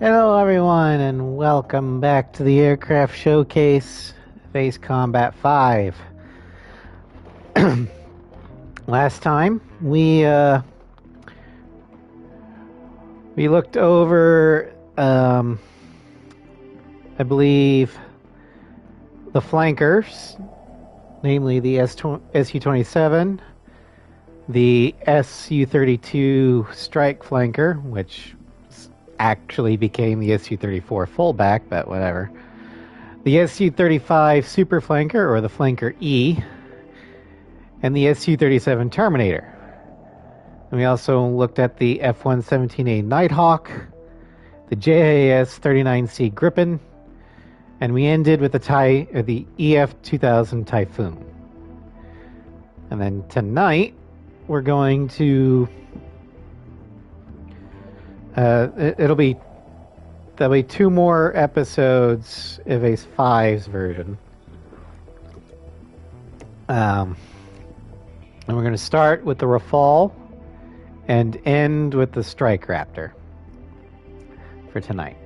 Hello everyone and welcome back to the Aircraft Showcase Base Combat 5. Last time we looked over I believe the flankers, namely the SU-27, the SU-32 strike flanker, which actually became the SU-34 fullback, but whatever. The SU-35 super flanker, or the flanker E, and the SU-37 Terminator. And we also looked at the F-117A Nighthawk, the JAS-39C Gripen, and we ended with the EF-2000 Typhoon. And then tonight we're going to there'll be two more episodes of Ace 5's version. And we're going to start with the Rafale and end with the Strike Raptor for tonight.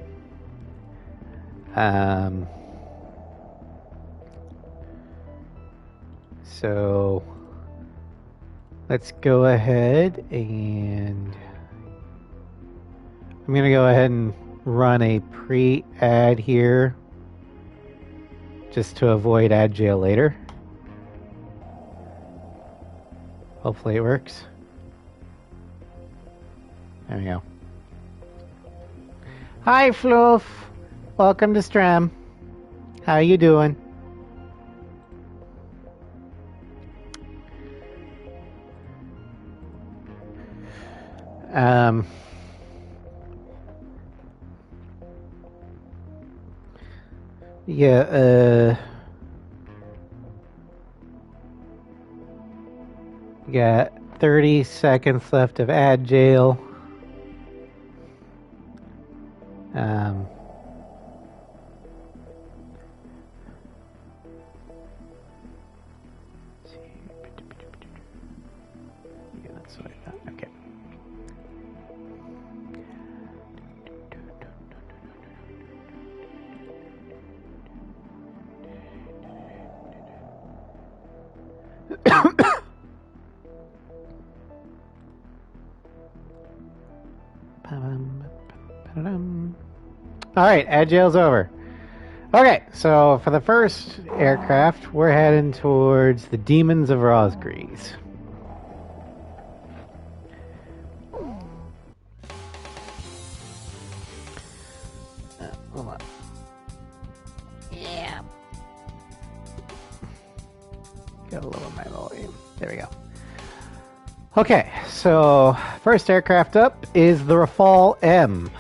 So let's go ahead and I'm going to go ahead and run a pre-ad here just to avoid ad jail later. Hopefully it works. There we go. Hi Fluff! Welcome to Stram. How you doing? Yeah, got 30 seconds left of ad jail. Yeah, that's what I thought. Okay. Alright, ad jail's over. Okay, so for the first aircraft, we're heading towards the Demons of Rosgrees. Hold on. Yeah. Gotta lower my volume. There we go. Okay, so first aircraft up is the Rafale M.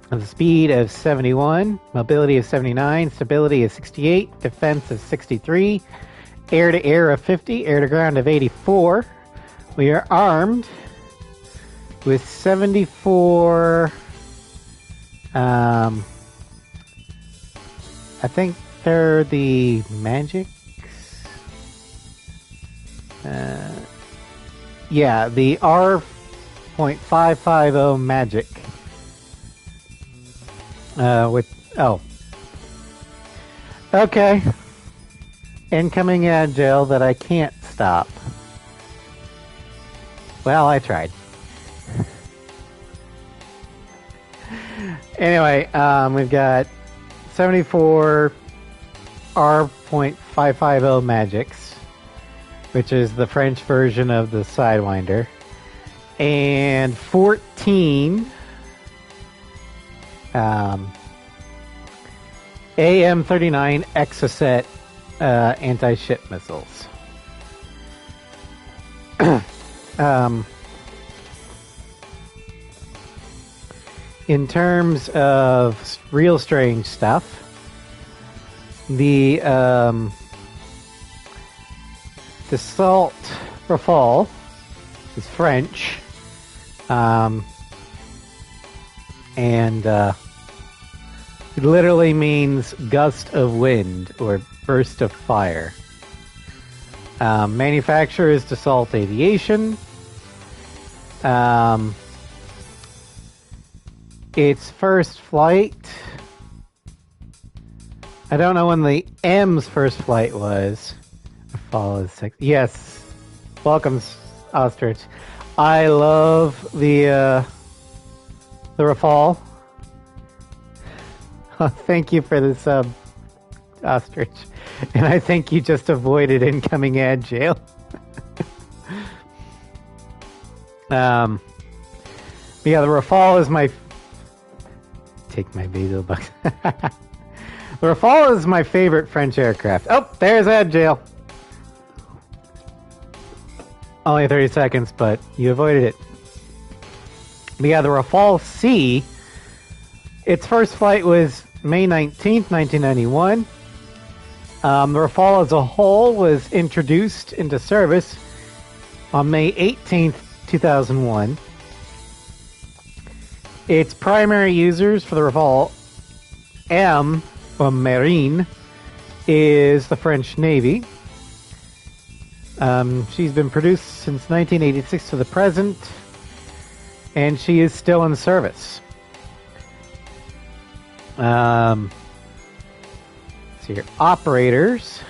The speed of 71, mobility of 79, stability of 68, defense of 63, air-to-air of 50, air-to-ground of 84. We are armed with 74, I think they're the Magics. Yeah, the R.550 Magic. Okay. Incoming ad jail that I can't stop. Well, I tried. Anyway, we've got 74 R.550 Magics, which is the French version of the Sidewinder, and 14 AM-39 Exocet anti-ship missiles. In terms of real strange stuff, the Dassault Rafale is French, and it literally means gust of wind or burst of fire. Manufacturer is Dassault Aviation. its first flight. I don't know when the M's first flight was. Fall is 6. Yes. Welcome, Ostrich. I love the Rafale. Thank you for the sub, Ostrich. And I think you just avoided incoming ad jail. Yeah, the Rafale is my... Take my Basil bucks. The Rafale is my favorite French aircraft. Oh, there's ad jail. Only 30 seconds, but you avoided it. But yeah, the Rafale C, its first flight was May 19th, 1991. The Rafale as a whole was introduced into service on May 18th, 2001. Its primary users for the Rafale M, or Marine, is the French Navy. She's been produced since 1986 to the present, and she is still in service. Let's see here. Operators.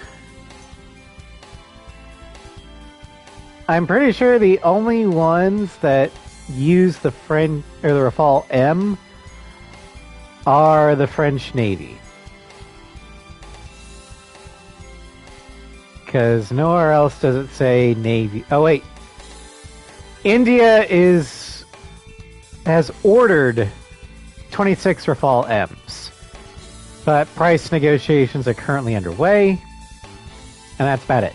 I'm pretty sure the only ones that use the French or the Rafale M are the French Navy. Because nowhere else does it say Navy. Oh wait, India has ordered 26 Rafale M's, but price negotiations are currently underway, and that's about it.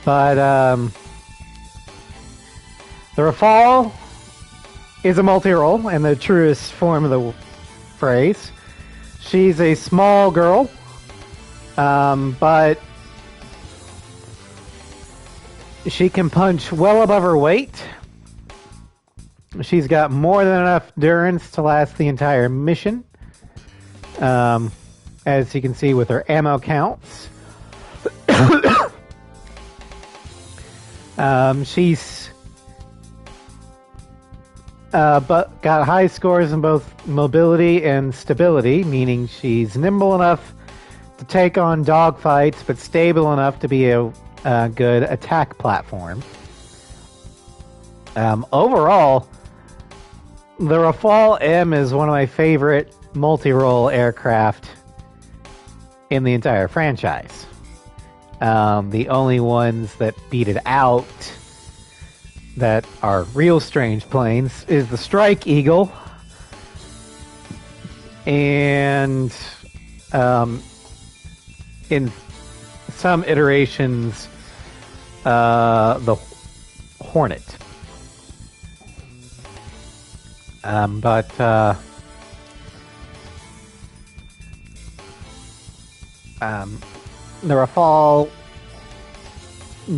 But the Rafale is a multi-role in the truest form of the phrase. She's a small girl, but she can punch well above her weight. She's got more than enough endurance to last the entire mission, as you can see with her ammo counts. She's but got high scores in both mobility and stability, meaning she's nimble enough to take on dogfights, but stable enough to be a good attack platform. Overall, the Rafale M is one of my favorite multi-role aircraft in the entire franchise. The only ones that beat it out that are real strange planes is the Strike Eagle and in some iterations the Hornet. But the Rafale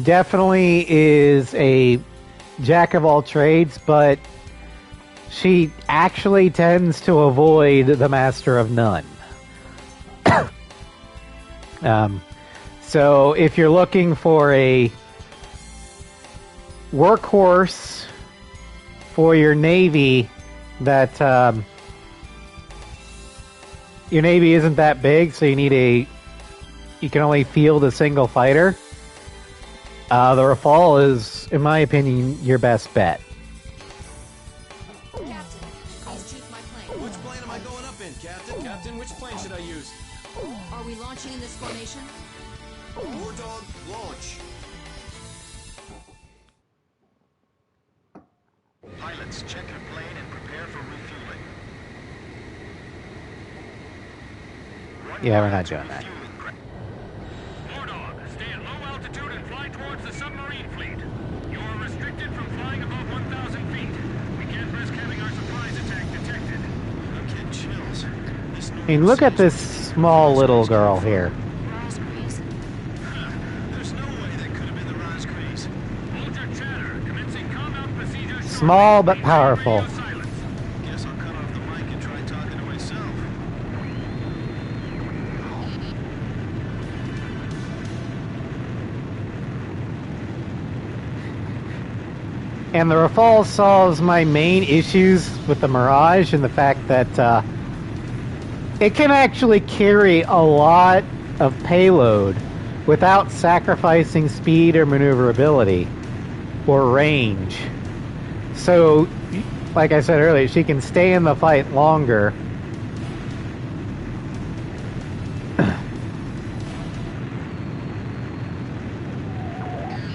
definitely is a jack of all trades, but she actually tends to avoid the master of none. So if you're looking for a workhorse for your Navy that your Navy isn't that big, so you can only field a single fighter, the Rafale is, in my opinion, your best bet. Captain, please choose my plane. Which plane am I going up in, Captain? Captain, which plane should I use? Are we launching in this formation? War Dog, launch. Pilots, check your plane and prepare for refueling. Yeah, we're not doing that. War Dog, stay at low altitude and fly towards the submarine fleet. You are restricted from flying above 1,000 feet. We can't risk having our surprise attack detected. I'm getting chills. I mean, look at this small little girl here. There's no way that could have been the Roscrease. Hold your chatter. Commencing combat procedures. Small but powerful. Guess I'll cut off the mic and try talking to myself. And the Rafale solves my main issues with the Mirage and the fact that it can actually carry a lot of payload without sacrificing speed or maneuverability or range. So, like I said earlier, she can stay in the fight longer.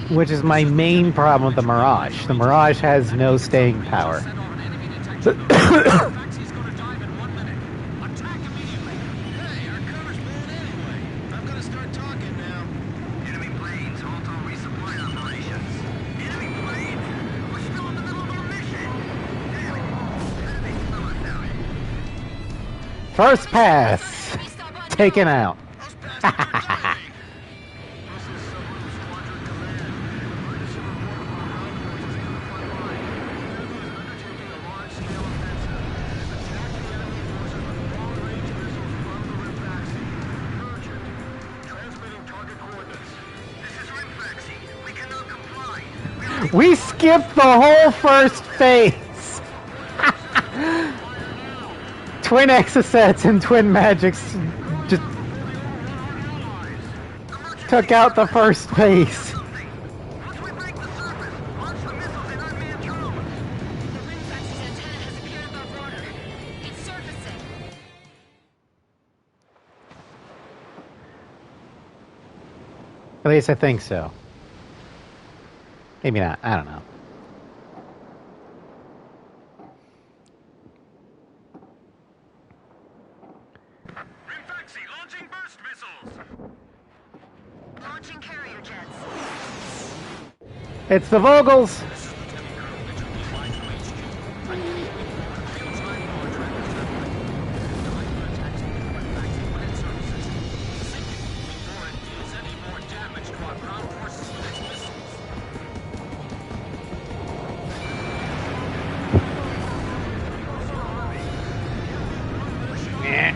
Which is my main problem with the Mirage. The Mirage has no staying power. Sent off an enemy detection drone. Taxi's gonna dive in 1 minute. Attack immediately. Hey, our cover's blown anyway. I'm gonna start talking now. Enemy planes, halt all resupply operations. Enemy planes? We're still in the middle of our mission. Damn it. How did they smell us out here? First pass! Taken out. Those bastards are dying. This is Suburban Squadron Command. Emergency report from ground forces on the front line. The enemy is undertaking a large-scale offensive. Attack the enemy forces with long-range missiles from the Rimfaxi. Urgent. Transmitting target coordinates. This is Rimfaxi. We cannot comply. We skipped the whole first phase! Twin Exocets and Twin Magics just took out the first phase. Once we break the surface, launch the missiles in unmanned drones. The Rimfax's antenna has appeared above water. It's surfacing. At least I think so. Maybe not. I don't know. Rimfaxi launching burst missiles. Launching carrier jets. It's the Vogels! Eh.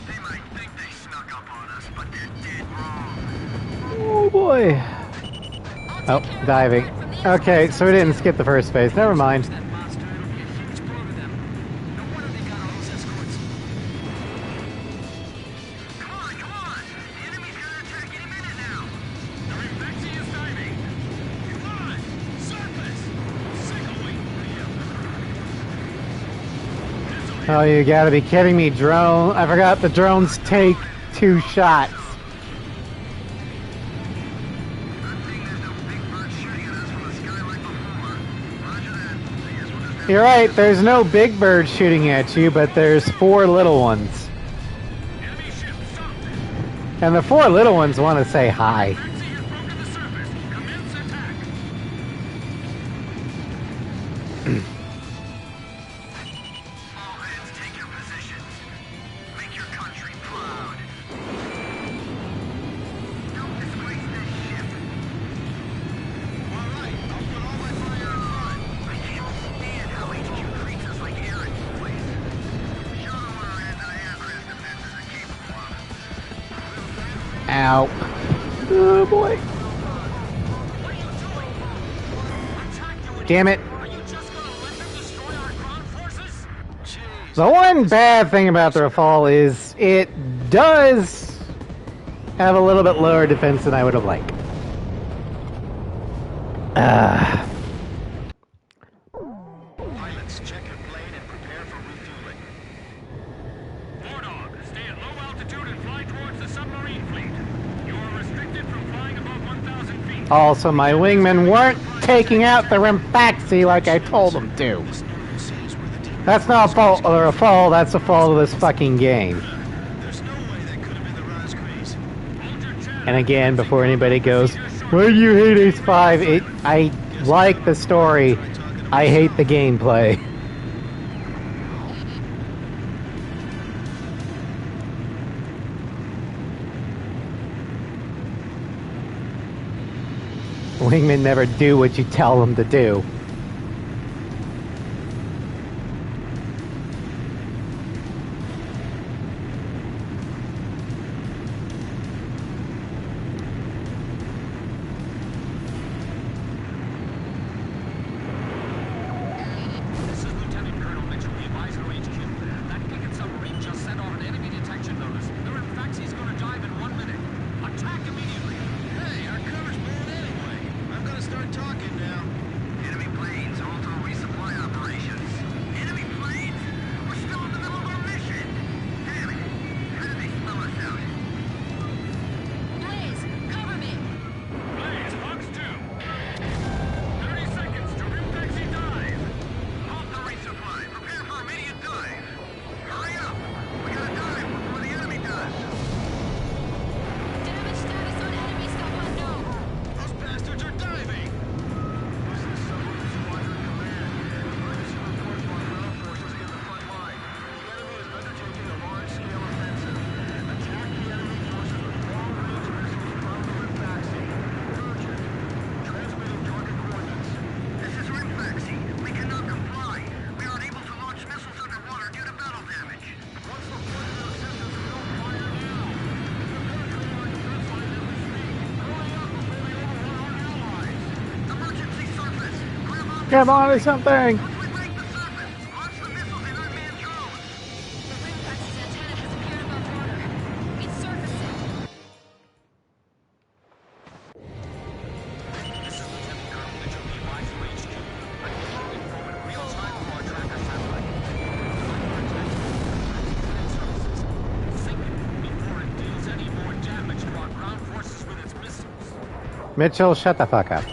They might think they snuck up on us, but they're dead wrong. Oh boy. Oh, diving. Okay, so we didn't skip the first phase. Never mind. That monster, it'll be a huge blow to them. No wonder they got all those escorts. Come on, come on! The enemy's gonna attack any minute now! The Rimfaxi is diving. Come on, surface. Sick of waiting for you. Oh, you gotta be kidding me, drone. I forgot the drones take 2 shots. Good thing there's no big bird shooting at us from the sky like before. Roger that. I guess we'll just have You're right, there's no big bird shooting at you, but there's 4 little ones. Enemy ship sunk. And the 4 little ones want to say hi. Rimfaxi has broken the surface. Commence attack. all hands take your positions. Make your country proud. Don't disgrace this ship. All right, I'll put all my fire in front. I can't stand how HQ treats us like errand boys. Show them what our anti-aircraft defenses are capable of. Ow. Oh boy. What are you doing? Attack you in Damn it. Are you just gonna let them destroy our ground forces? Jeez. The one bad thing about the Rafale is it does have a little bit lower defense than I would have liked. Pilots, check your plane and prepare for refueling. Mordog, stay at low altitude and fly towards the submarine fleet. You are restricted from flying above 1,000 feet. Also, my wingmen weren't taking out the Rimfaxi like I told them to. That's not a fault of the Rafale, that's a fault of this fucking game. There's no way that could have been the Roscrease. Hold your channel. And again, before anybody goes, why do you hate Ace 5? I like the story. I hate the gameplay. Wingmen never do what you tell them to do. Come on to something! Once we break the surface, launch the missiles in unmanned drones. The Re-Dux's antenna has appeared above water. It's surfacing. This is Lieutenant Colonel Mitchell Levi from HQ. I'm controlling from in real time from our tracker satellite. Think before it deals any more damage to our ground forces with its missiles. Mitchell, shut the fuck up.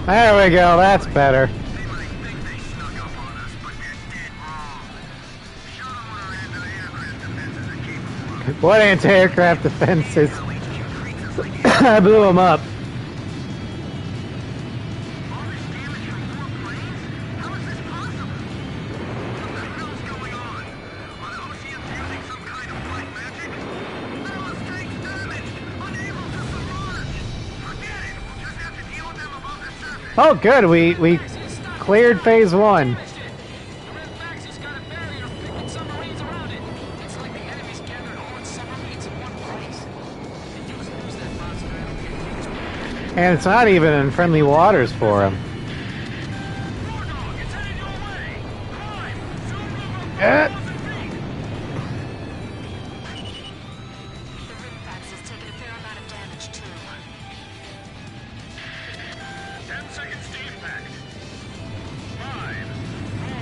There we go, that's better. They might think they snuck up on us, but they're dead wrong. Show them what our anti-aircraft defenses are capable of. What anti-aircraft defenses? HQ treats us like I blew him up. all this damage from 4 planes? How is this possible? What the hell's going on? Are the Oceans using some kind of black magic? Little mistakes damaged, unable to submerge. Forget it. We'll just have to deal with them above the surface. Oh, good. We cleared phase 1. The Red-Backs has got a barrier of picking submarines around it. It's like the enemy's gathered all its submarines in one place. They use that monster to get And it's not even in friendly waters for him. War Dog, it's headed your way! Climb! Zoom over Eh. 1,000 feet! The Re-Dux has taken a fair amount of damage, too. 10 seconds to impact. 5, 4,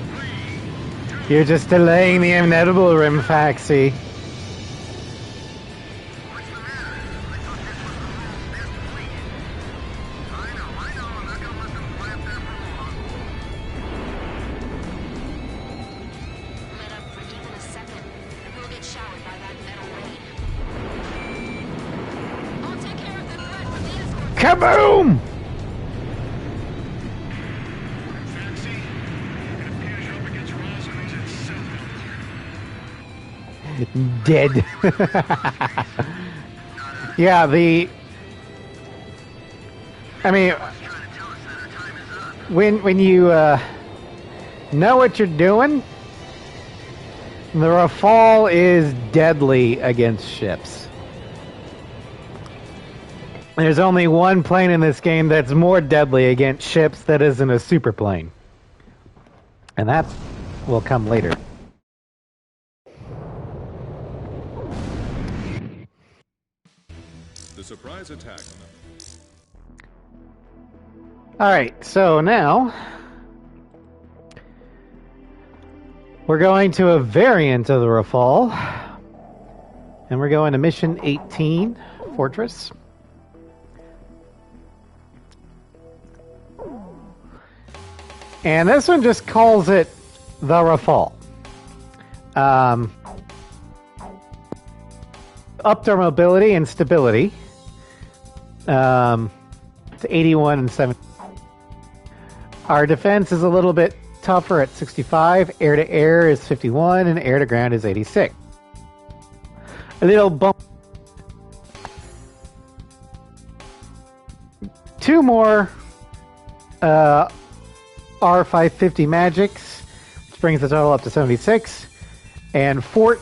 3, 2, You're just delaying the inevitable, Rimfaxi. What's the matter? I thought this was the world's best fleet. I know. I'm not gonna let them blab there for long. Let up for even a second, and we'll get showered by that metal rain. I'll take care of the threat with the escort. Kaboom! Fancy? It appears you're up against Roscoe's itself. Dead. Yeah, I mean, Trying to tell us that our time is up. when you know what you're doing, the Rafale is deadly against ships. There's only one plane in this game that's more deadly against ships that isn't a super plane. And that will come later. The surprise attack. Alright, so now we're going to a variant of the Rafale. And we're going to Mission 18, Fortress. And this one just calls it the Rafale. Upped our mobility and stability to 81 and 7. Our defense is a little bit tougher at 65. Air to air is 51, and air to ground is 86. A little bump. 2 more R550 magics, which brings the total up to 76, and 4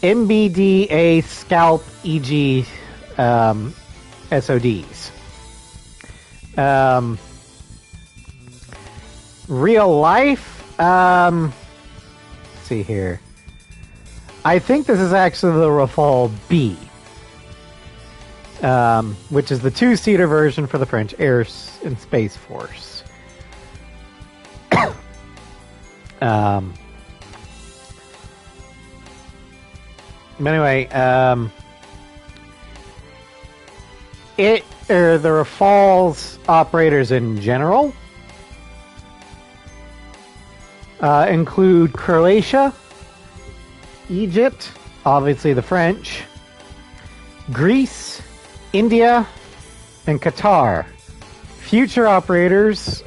MBDA Scalp EG SODs. Real life, let's see here. I think this is actually the Rafale B, which is the 2-seater version for the French Air and Space Force. Anyway, the Rafale's operators in general include Croatia, Egypt, obviously the French, Greece, India, and Qatar. Future operators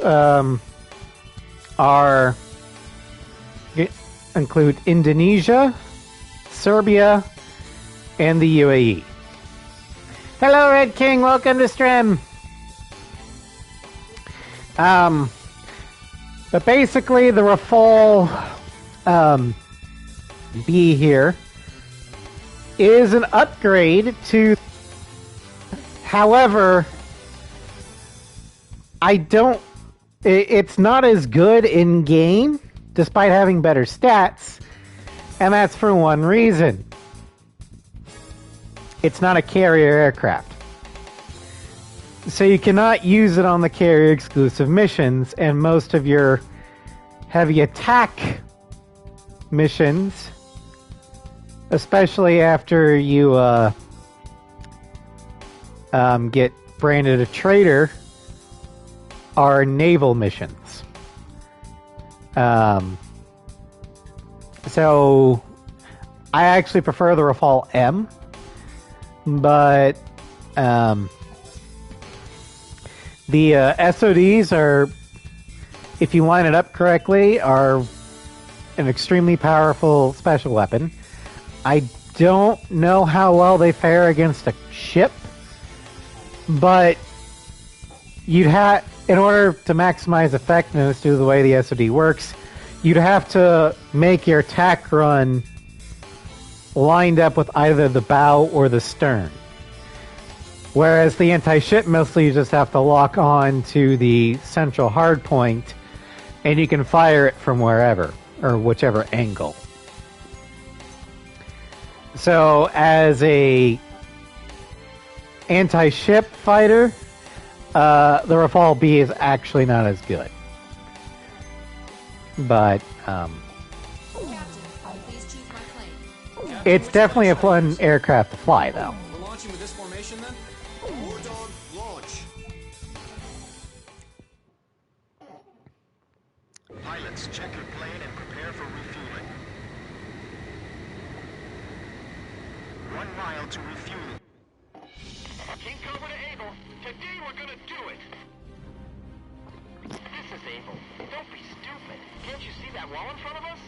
include Indonesia, Serbia, and the UAE. Hello, Red King. Welcome to stream. But basically, the Rafale B here is an upgrade to. However, it's not as good in game, despite having better stats, and that's for one reason. It's not a carrier aircraft. So you cannot use it on the carrier exclusive missions, and most of your heavy attack missions, especially after you get branded a traitor, are naval missions. So I actually prefer the Rafale M, but the SODs are, if you line it up correctly, are an extremely powerful special weapon. I don't know how well they fare against a ship, but you'd have, in order to maximize effectiveness due to the way the SOD works, you'd have to make your attack run lined up with either the bow or the stern. Whereas the anti-ship missile, you just have to lock on to the central hard point, and you can fire it from wherever, or whichever angle. So, as a anti-ship fighter, the Rafale B is actually not as good. But, it's definitely a fun aircraft to fly, though. We're launching with this formation then? War Dog, launch. Pilots, check your plane and prepare for refueling. 1 mile to refueling. King Cobra to Able. Today we're gonna do it. This is Able. Don't be stupid. Can't you see that wall in front of us?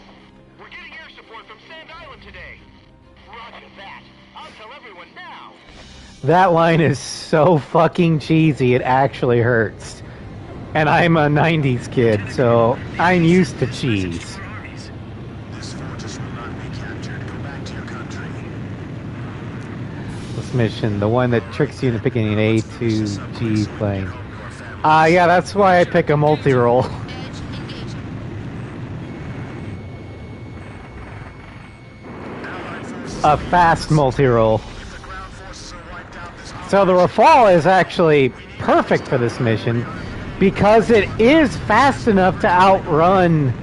We're getting air support from Sand Island today. Roger that. I'll tell everyone now. That line is so fucking cheesy, it actually hurts. And I'm a 90s kid, so I'm used to cheese. This fortress will not be captured. Go back to your country. This mission, the one that tricks you into picking an A2G plane. Yeah, that's why I pick a multi-roll. Edge engaging. A fast multi-roll. If the ground forces are wiped out, this So the Rafale is actually perfect for this mission because it is fast enough to outrun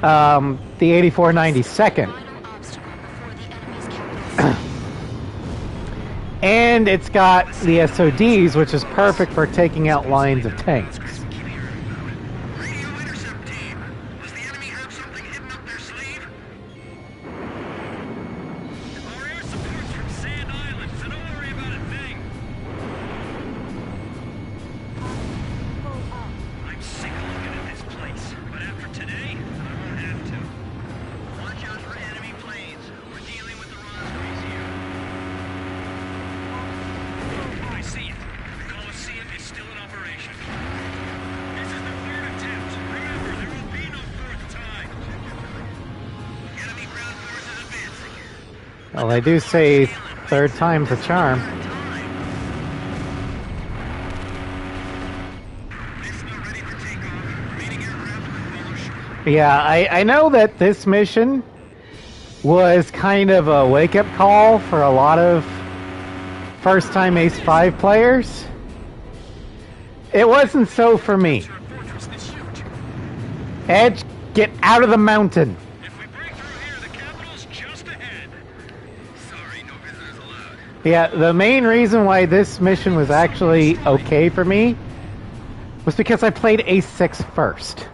the 8492nd. Final obstacle before the enemy's capital. And it's got the SODs, which is perfect for taking out lines of tanks. Radio intercept team. Does the enemy have something hidden up their sleeve? Our air support's from Sand Island, so don't worry about a thing. I'm sick of looking at this place, but after today, I won't have to. Watch out for enemy planes. We're dealing with the Rospreys here. I see it. The Coliseum is still in operation. This is the third attempt. Remember, there will be no fourth time. Enemy ground forces advancing. Well, they do say third time's a charm. This not ready for takeoff. Remaining aircraft will follow shortly. Yeah, I know that this mission was kind of a wake-up call for a lot of first-time Ace 5 players. It wasn't so for me. Fortress that's huge. Edge, get out of the mountain. If we break through here, the capital's just ahead. Sorry, no visitors allowed. Yeah, the main reason why this mission was actually okay for me was because I played Ace 6 first.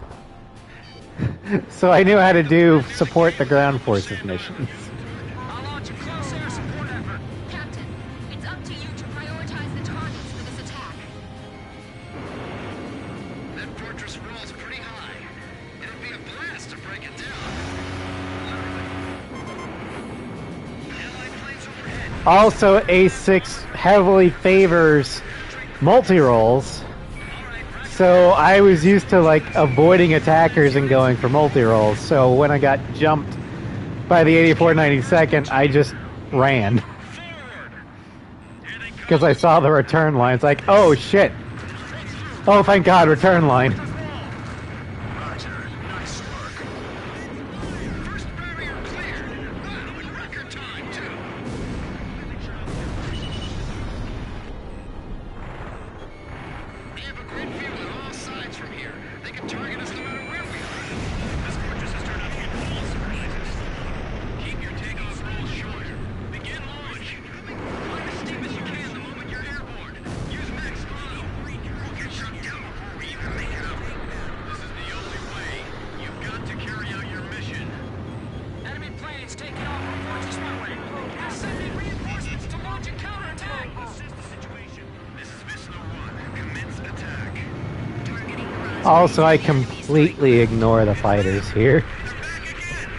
So I knew how to do support the ground forces missions. I'll launch a close air support effort. Captain, it's up to you to prioritize the targets for this attack. That fortress rolls pretty high. It'll be a blast to break it down. Allied planes overhead. Also, Ace 6 heavily favors multi-rolls, So I was used to like avoiding attackers and going for multi-rolls. So when I got jumped by the 8492nd, I just ran. Because I saw the return line. It's like, oh shit. Oh, thank God, return line. Roger. Nice work. First barrier cleared. Wow, in record time, too. We have a grid view on all sides from here. They can target us no matter where we are. This fortress has turned out to be full of surprises. Keep your takeoff rolls shorter. Begin launch. Fly as steep as you can the moment you're airborne. Use max throttle. We'll get shut down before we even make it up. This is the only way. You've got to carry out your mission. Enemy planes taking off from Fortress Runway. Sending reinforcements to launch a counterattack. Assess the situation. This is Vissla 1. Commence attack. Targeting the Roswell. Also, I completely ignore the fighters here. They're back again!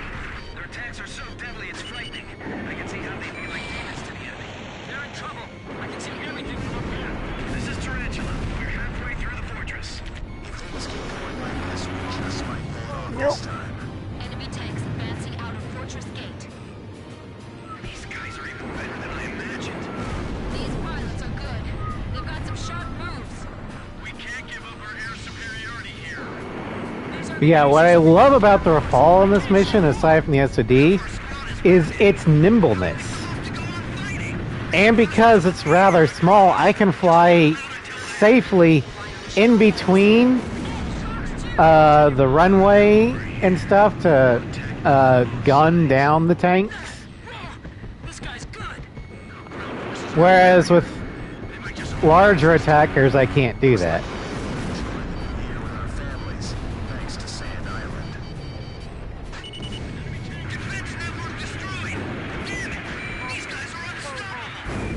Their attacks are so deadly, it's frightening. I can see how they feel like demons to the enemy. They're in trouble. I can see everything from up here. This is Tarantula. We're halfway through the fortress. If things keep going like this, we just might pull it off this time. Enemy tanks advancing out of Fortress Gate. These guys are even better than I imagined. These pilots are good. They've got some sharp moves. We can't give up our air superiority here. These are But yeah, what I love about the Rafale in this mission, aside from the SOD, is its nimbleness. And because it's rather small, I can fly safely in between the runway and stuff to gun down the tanks. This guy's good. Whereas with larger attackers, I can't do that. Here with our families, thanks to Sand Island. Defense network destroyed! Damn it! These guys are unstoppable!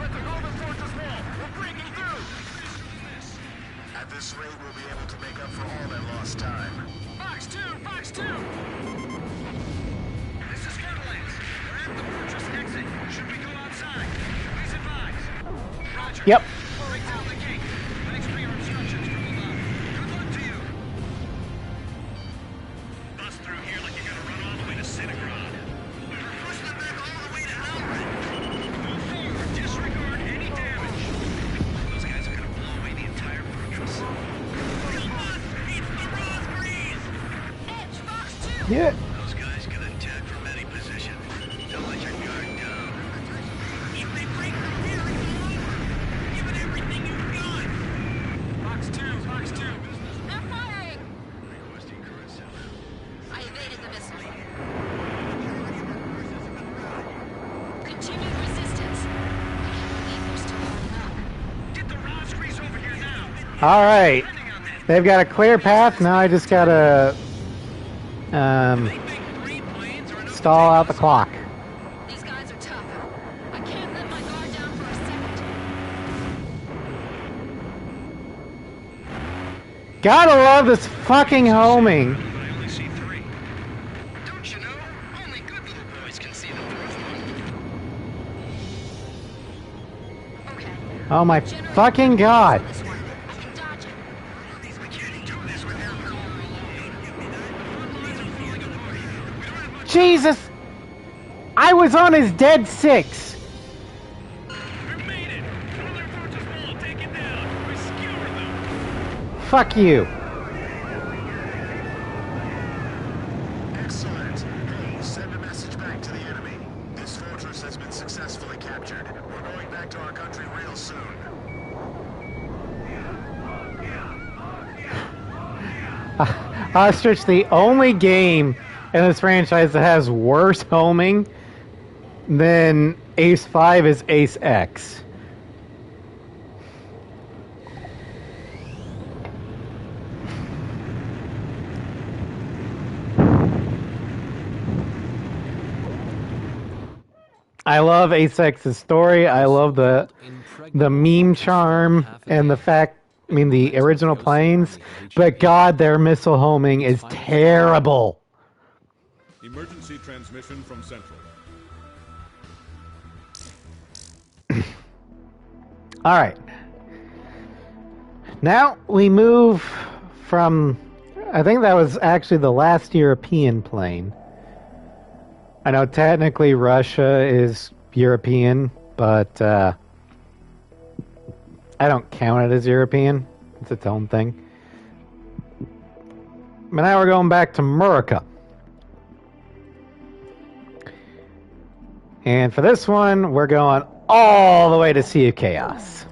Let the Northern Fortress wall! We're breaking through! At this rate, we'll be able to make up for all that lost time. Fox 2! Fox 2! This is Scarlets. We're at the fortress exit. Should we go outside? Please advise. Roger. Yep. Break down the gate. Thanks for your instructions from above. Good luck to you. Bust through here like you're gonna run all the way to Cinegrad. We're pushing them back all the way to Alfred. Move forward. Disregard any damage. Those guys are gonna blow away the entire fortress. Come on! It's the Rose Breeze! Edge, Fox 2! Yeah. Those guys can attack from any position. Don't let your guard down. If they break from here, it's all over. Give it everything you've got. Fox 2, Fox 2. They're firing! Requesting current sound. I evaded the missile. Continued resistance. I can't believe they're still holding up. Get the Rose Grease over here now. All right. Depending on that, They've got a clear path. Now I just gotta they think 3 planes are enough stall to out take the us clock. These guys are tough. I can't let my guard down for a second. Gotta love this fucking homing. But I only see 3. Don't you know? Only good little boys can see the fourth one. Okay. Oh my Generate fucking god. this one. I can dodge it. We can't do this with our car alone. The front lines are falling apart. We don't have much. Jesus! I was on his dead 6. We made it. Northern Fortress wall, take it down. We skewered them. Fuck you. Excellent. Hey, send a message back to the enemy. This fortress has been successfully captured. We're going back to our country real soon. Ostrich, the only game in this franchise that has worse homing than Ace 5 is Ace X. I love Ace X's story. I love the meme charm and the fact, I mean, the original planes. But God, their missile homing is terrible. Emergency transmission from Central. All right. Now we move from, I think that was actually the last European plane. I know technically Russia is European, but I don't count it as European. It's its own thing. But now we're going back to Murica. And for this one, we're going all the way to Sea of Chaos.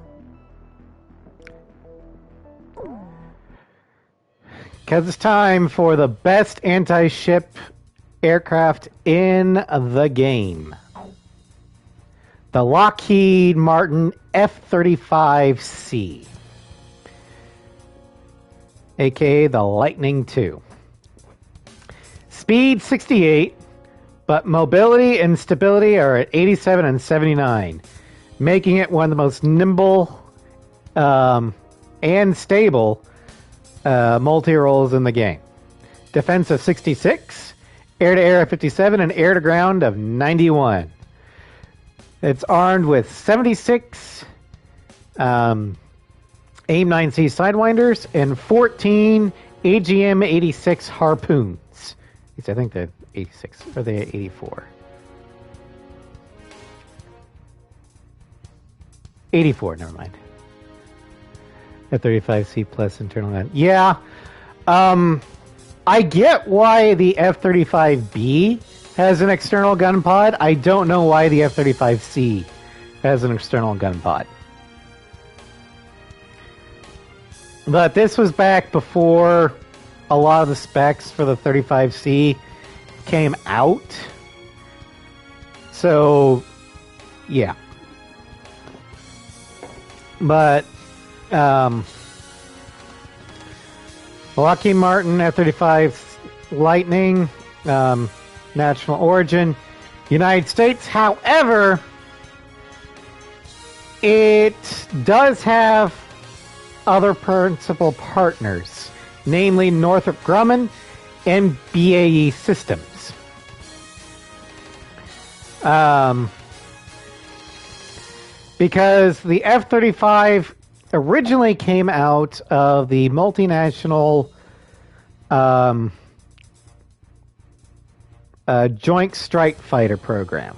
Because it's time for the best anti-ship aircraft in the game. The Lockheed Martin F-35C. AKA the Lightning II. Speed 68, but mobility and stability are at 87 and 79, making it one of the most nimble and stable multi-roles in the game. Defense of 66, air-to-air of 57, and air-to-ground of 91. It's armed with 76 AIM-9C Sidewinders and 14 AGM-86 Harpoons. I think they're 86, or they're 84. 84, never mind. F-35C plus internal gun. Yeah. I get why the F-35B has an external gun pod. I don't know why the F-35C has an external gun pod. But this was back before a lot of the specs for the 35C came out. So, yeah. But, Lockheed Martin F-35 Lightning, national origin, United States. However, it does have other principal partners, namely Northrop Grumman and BAE Systems. Because the F-35 originally came out of the multinational Joint Strike Fighter program,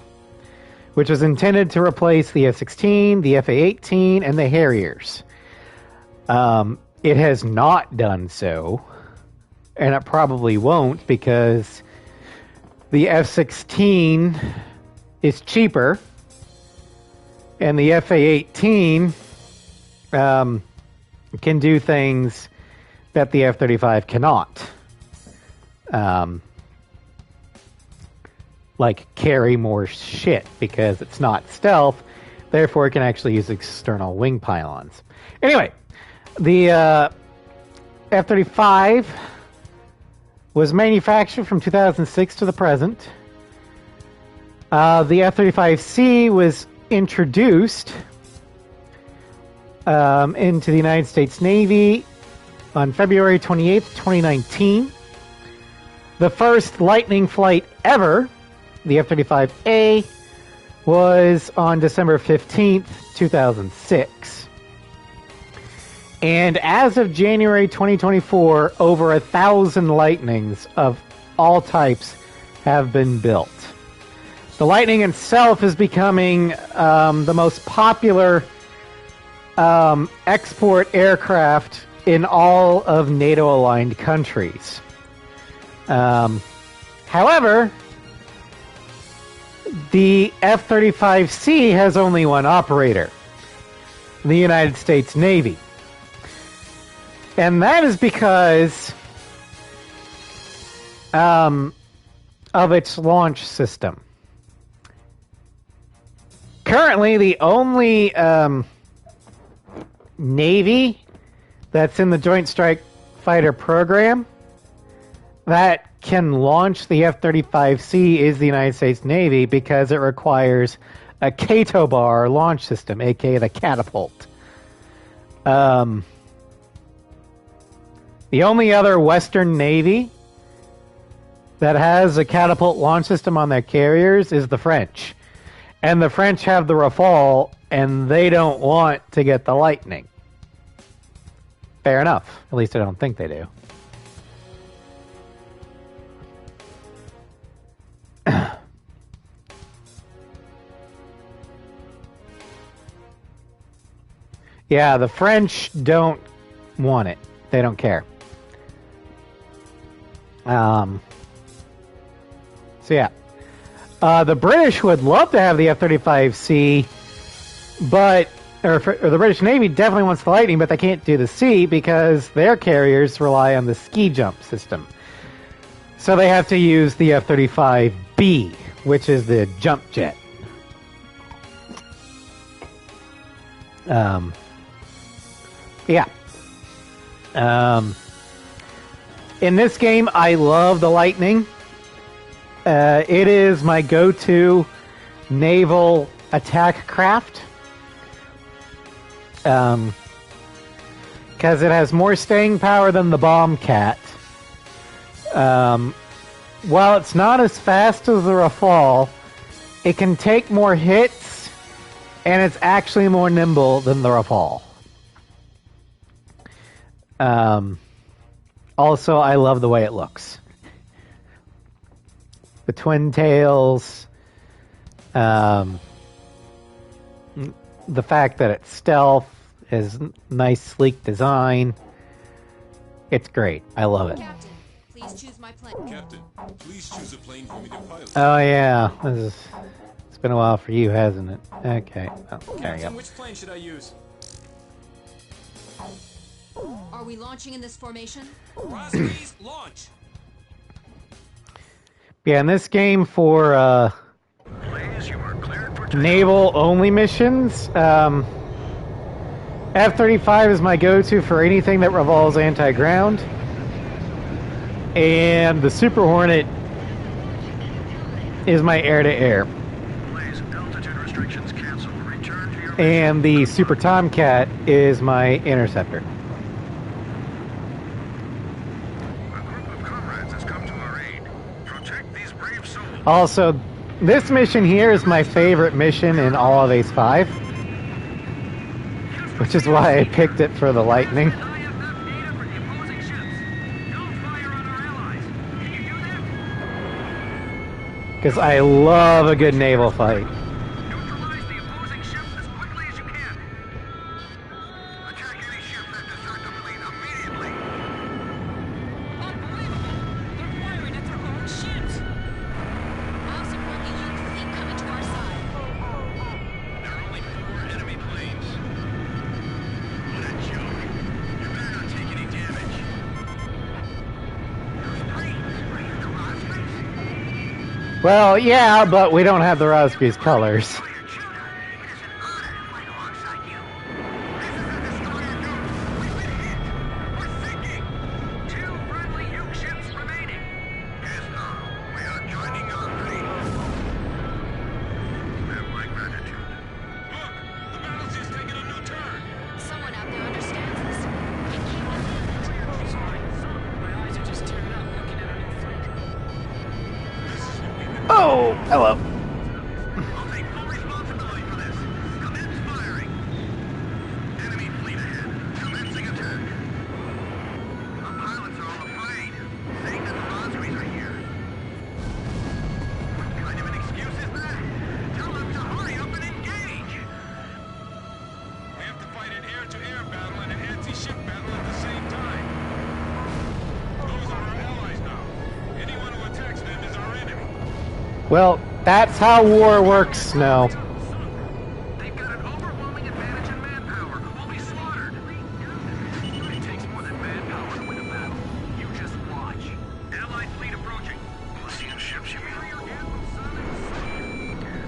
which was intended to replace the F-16, the F-A-18, and the Harriers. It has not done so, and it probably won't, because the F-16 is cheaper, and the F-A-18 can do things that the F-35 cannot. Like carry more shit, because it's not stealth, therefore it can actually use external wing pylons. Anyway, the F-35 was manufactured from 2006 to the present. The F-35C was introduced into the United States Navy on February 28th, 2019. The first Lightning flight ever, the F-35A, was on December 15th, 2006. And as of January 2024, over 1,000 Lightnings of all types have been built. The Lightning itself is becoming the most popular export aircraft in all of NATO-aligned countries. However, the F-35C has only one operator, the United States Navy. And that is because of its launch system. Currently, the only Navy that's in the Joint Strike Fighter program that can launch the F-35C is the United States Navy, because it requires a Kato bar launch system, aka the catapult. The only other Western Navy that has a catapult launch system on their carriers is the French. And the French have the Rafale, and they don't want to get the Lightning. Fair enough. At least I don't think they do. Yeah, the French don't want it. They don't care. So yeah. The British would love to have the F-35C, but or the British Navy definitely wants the Lightning, but they can't do the C because their carriers rely on the ski jump system. So they have to use the F-35B, which is the jump jet. Yeah. In this game, I love the Lightning. It is my go-to naval attack craft. Because it has more staying power than the Bombcat. While it's not as fast as the Rafale, it can take more hits, and it's actually more nimble than the Rafale. Also, I love the way it looks. The twin tails, the fact that it's stealth is nice, sleek design. It's great. I love it. Captain, please choose my plane. Captain, please choose a plane for me to pilot. Oh yeah, it's been a while for you, hasn't it? Okay, well, there you go. Which plane should I use? Are we launching in this formation? Rosby's launch. Yeah, in this game for Please, you are cleared for naval-only missions, F-35 is my go-to for anything that revolves anti-ground. And the Super Hornet is my air-to-air. Please, altitude restrictions canceled. Return to your And the Super Tomcat is my interceptor. A group of comrades has come to our aid. Protect these brave souls. Also, this mission here is my favorite mission in all of Ace 5. Which is why I picked it for the Lightning. IFF data for the opposing ships. Don't fire on our allies. Can you do that? Because I love a good naval fight. Neutralize the opposing ships as quickly as you can. Attack any ship that deserts the fleet immediately. Unbelievable! They're firing at their own ships. I'll support the Yankee fleet coming to our side. There are only 4 enemy planes. What a joke. You better not take any damage. Those planes, are you the Rosbys? Well, yeah, but we don't have the Rosby's colors. Oh, your children. It is an honor to fight alongside you. This is a destroyer Deuce. We've been hit. We're sinking. 2 friendly Uke ships remaining. Yes, sir. We are joining your fleet. You have my gratitude. Look, the battle's just taking a new turn. Someone out there understands this. And keep on Sorry, my eyes are just tearing up looking at our new fleet. Oh, hello. I'll take full responsibility for this. Commence firing. Enemy fleet ahead. Commencing attack. Our pilots are all afraid, saying that the Rosbys are here. What kind of an excuse is that? Tell them to hurry up and engage. We have to fight an air-to-air battle and an anti-ship battle at the same time. Those are our allies now. Anyone who attacks them is our enemy. Well, that's how war works now. They've got an overwhelming advantage in manpower. We'll be slaughtered. It takes more than manpower to win a battle. You just watch. Allied fleet approaching. Lucian ships, you mean?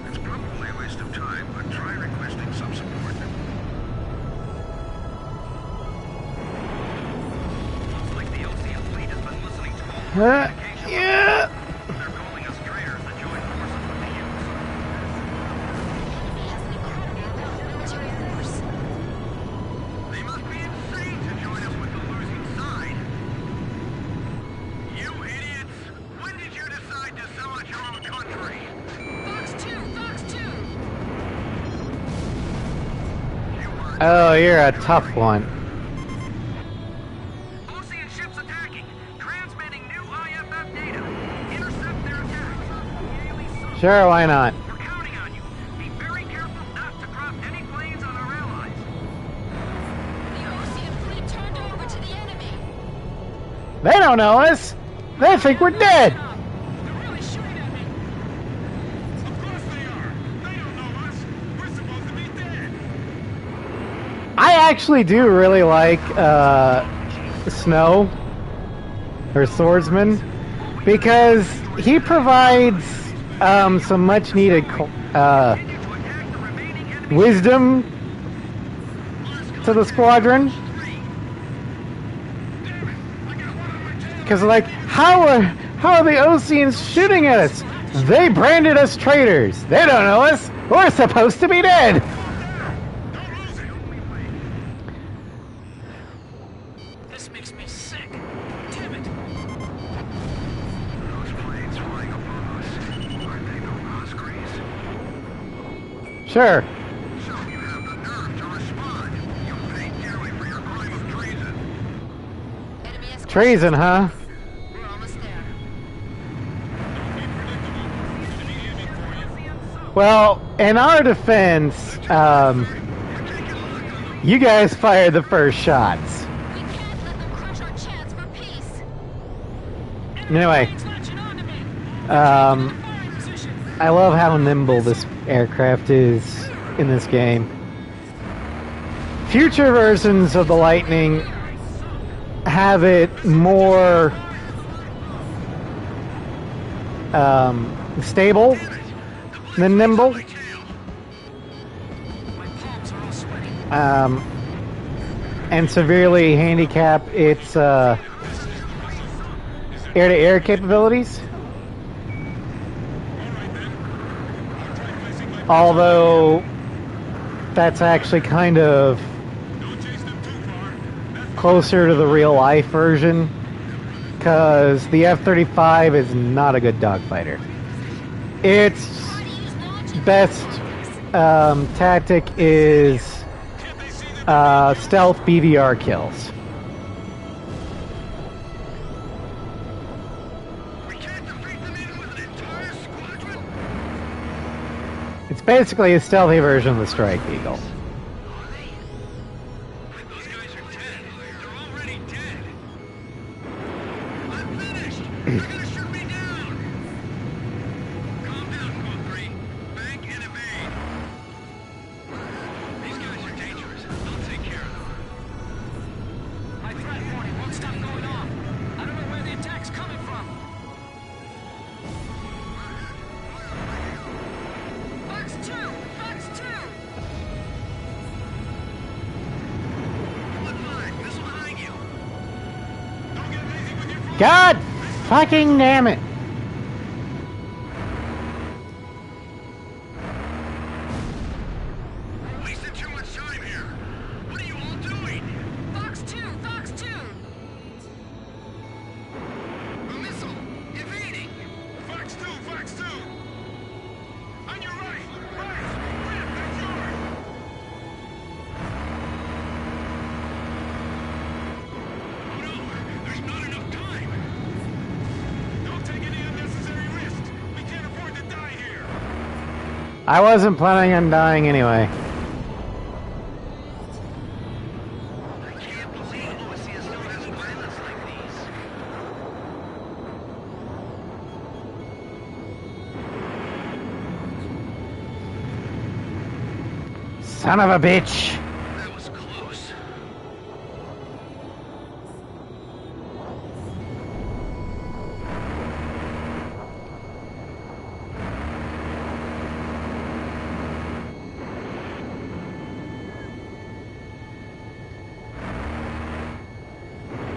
It's probably a waste of time, but try requesting some support. Looks like the LCM fleet has been listening to all communications. Yeah. They're calling us traitors that join forces with the Utes. He has an incredible military force. They must be insane to join us with the losing side. You idiots! When did you decide to sell out your own country? Fox 2! Fox 2! You were Oh, you're a tough one. Sure, why not? We're counting on you. Be very careful not to drop any planes on our allies. The Ocean fleet turned over to the enemy. They don't know us. They think we're dead. They're really shooting at me. Of course they are. They don't know us. We're supposed to be dead. I actually do really like Snow, her swordsman, because he provides some much needed wisdom to the squadron. Because like, how are the Oceans shooting at us? They branded us traitors. They don't know us. We're supposed to be dead. This makes me sick. Damn it. Those planes flying above us, aren't they the Roscrees? Sure. So you have the nerve to respond. You paid dearly for your crime of treason. Enemy escort. Treason, huh? We're almost there. Well, in our defense, you guys fired the first shots. We can't let them crush our chance for peace. Anyway, Planes latching onto me. um, Firing position. I love how nimble this aircraft is in this game. Future versions of the Lightning have it more stable than nimble. My palms are all sweaty. And severely handicap its air-to-air capabilities. Although that's actually kind of closer to the real-life version, because the F-35 is not a good dogfighter. Its best tactic is stealth BVR kills. We can't defeat them even with an entire squadron. It's basically a stealthy version of the Strike Eagle. Those guys are dead. They're already dead. I'm finished. They're gonna shoot me down. Calm down, Code 3. Bank and evade. These guys are dangerous. I'll take care of them. My threat warning won't stop going off. I don't know where the attack's coming from. Fox 2! Fox 2! One line. Missile behind you. Don't get lazy with your phone. God fucking damn it! Wasting too much time here. What are you all doing? Fox 2! Fox 2! A missile. Evading. Fox 2. Fox 2. On your right. Right. Rip, that's yours. Oh no. There's not enough time. Don't take any unnecessary risks. We can't afford to die here. I wasn't planning on dying anyway. I can't believe OSCS still has pilots like these. Son of a bitch! That was close.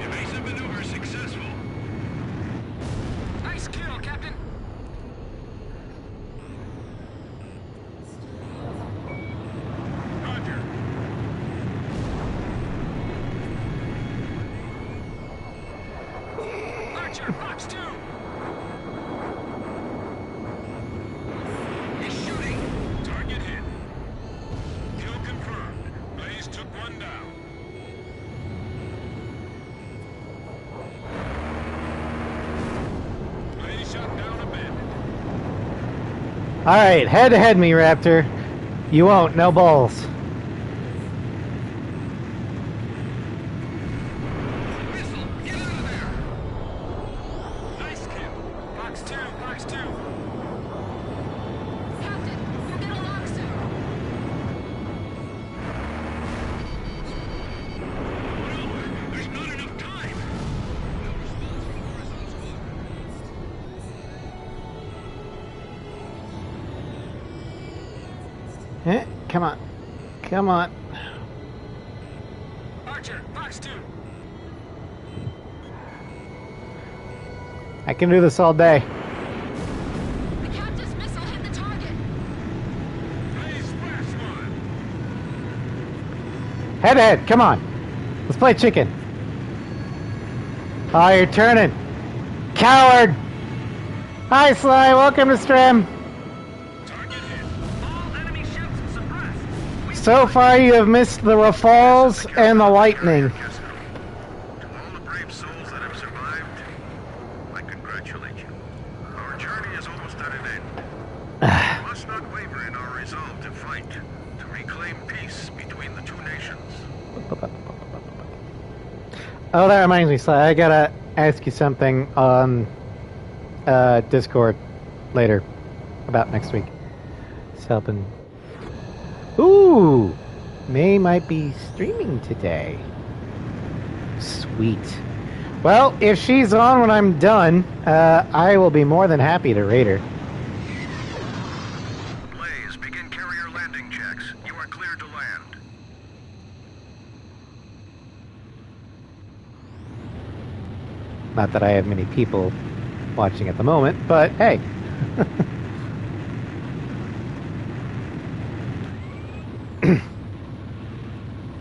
Evasive maneuver successful. Nice kill, Captain. Roger. Archer, Fox 2. He's shooting. Target hit. Kill confirmed. Blaze took one down. Blaze shot down a bandit. Alright, head to head me, Raptor. You won't, no balls. Missile, get out of there! Nice kill. Box 2, box 2. Captain, you'll get along soon. No, there's not enough time. Come on. Come on. Archer, box 2. I can do this all day. The captain's missile hit the target. Hey, splash one. Head to head, come on. Let's play chicken. Oh, you're turning. Coward! Hi, Sly. Welcome to Strim. Target hit. All enemy ships suppressed. So far, you have missed the Rafales and the Lightning. To all the brave souls that have survived, I congratulate you. Our journey is almost at an end. We must not waver in our resolve to fight, to reclaim peace between the two nations. Oh, that reminds me, Sly. I gotta ask you something on Discord later about next week. It's helping. Ooh! May might be streaming today. Sweet. Well, if she's on when I'm done, I will be more than happy to raid her. Blaze, begin carrier landing checks. You are cleared to land. Not that I have many people watching at the moment, but hey.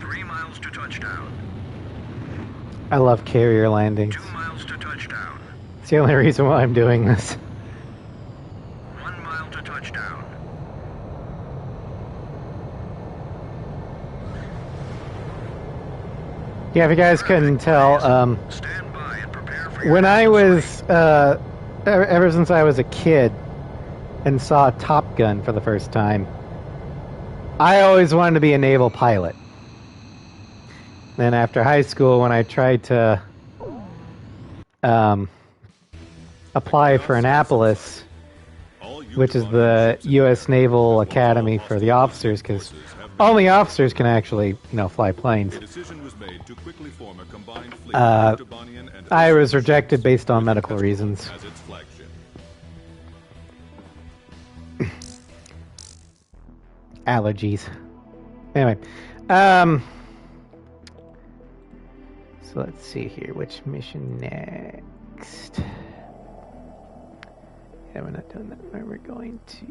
3 miles to touchdown. I love carrier landings. 2 miles to touchdown. It's the only reason why I'm doing this. 1 mile to touchdown. Yeah, if you guys couldn't tell, Stand by and prepare for your when I next was, ever since I was a kid and saw Top Gun for the first time, I always wanted to be a naval pilot. Then after high school, when I tried to apply for Annapolis, which is the U.S. Naval Academy for the officers, because only officers can actually, fly planes. A decision was made to quickly form a combined fleet Uh, with Tabanian and I was rejected based on medical reasons. as its flagship. Allergies. Anyway, so let's see here. Which mission next? Yeah, we're not doing that. We're going to.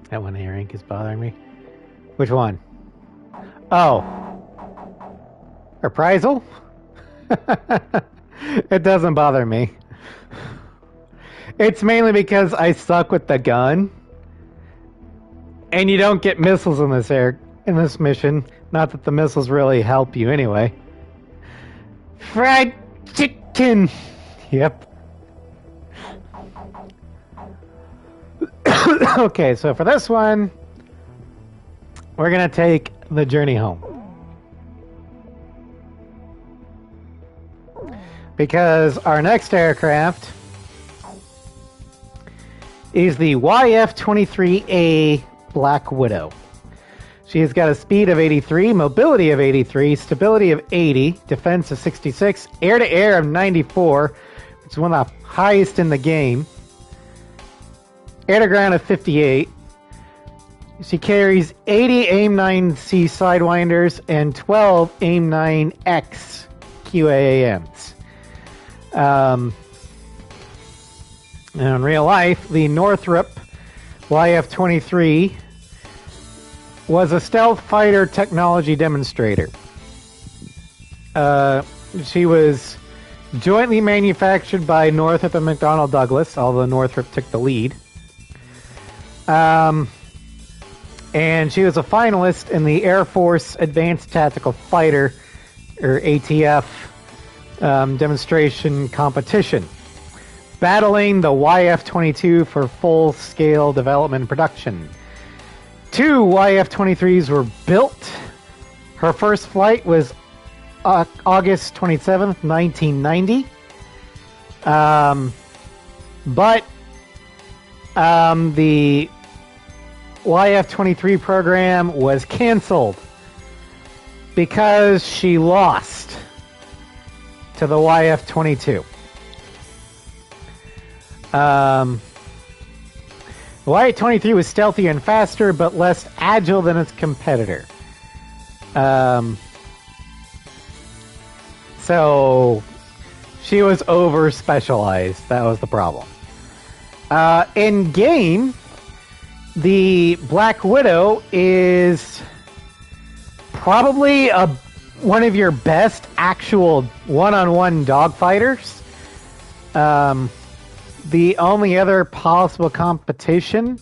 That one A rank is bothering me. Which one? Oh. Reprisal? It doesn't bother me. It's mainly because I suck with the gun. And you don't get missiles in this mission. Not that the missiles really help you anyway. Fried chicken! Yep. Okay, so for this one, we're gonna take the journey home. Because our next aircraft is the YF-23A Black Widow. She has got a speed of 83, mobility of 83, stability of 80, defense of 66, air-to-air of 94, which is one of the highest in the game, air-to-ground of 58. She carries 80 AIM-9C Sidewinders and 12 AIM-9X QAAMs. And in real life, the Northrop YF-23 was a stealth fighter technology demonstrator. She was jointly manufactured by Northrop and McDonnell Douglas, although Northrop took the lead. And And she was a finalist in the Air Force Advanced Tactical Fighter, or ATF, demonstration competition, battling the YF-22 for full-scale development and production. 2 YF-23s were built. Her first flight was August 27th, 1990. But the YF-23 program was canceled because she lost to the YF-22. The YF-23 was stealthier and faster, but less agile than its competitor. So she was over-specialized. That was the problem. In game, the Black Widow is probably one of your best actual one-on-one dogfighters. The only other possible competition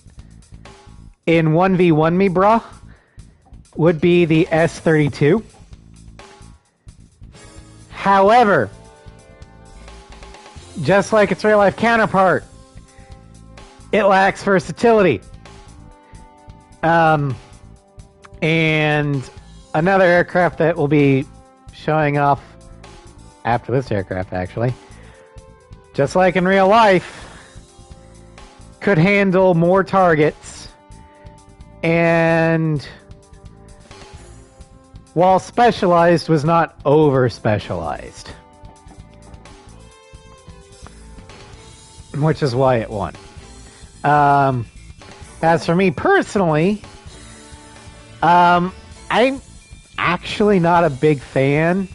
in 1v1 me, brah, would be the S-32. However, just like its real-life counterpart, it lacks versatility. And another aircraft that will be showing off after this aircraft, actually, just like in real life, could handle more targets, and while specialized, was not over-specialized, which is why it won. As for me personally, I'm actually not a big fan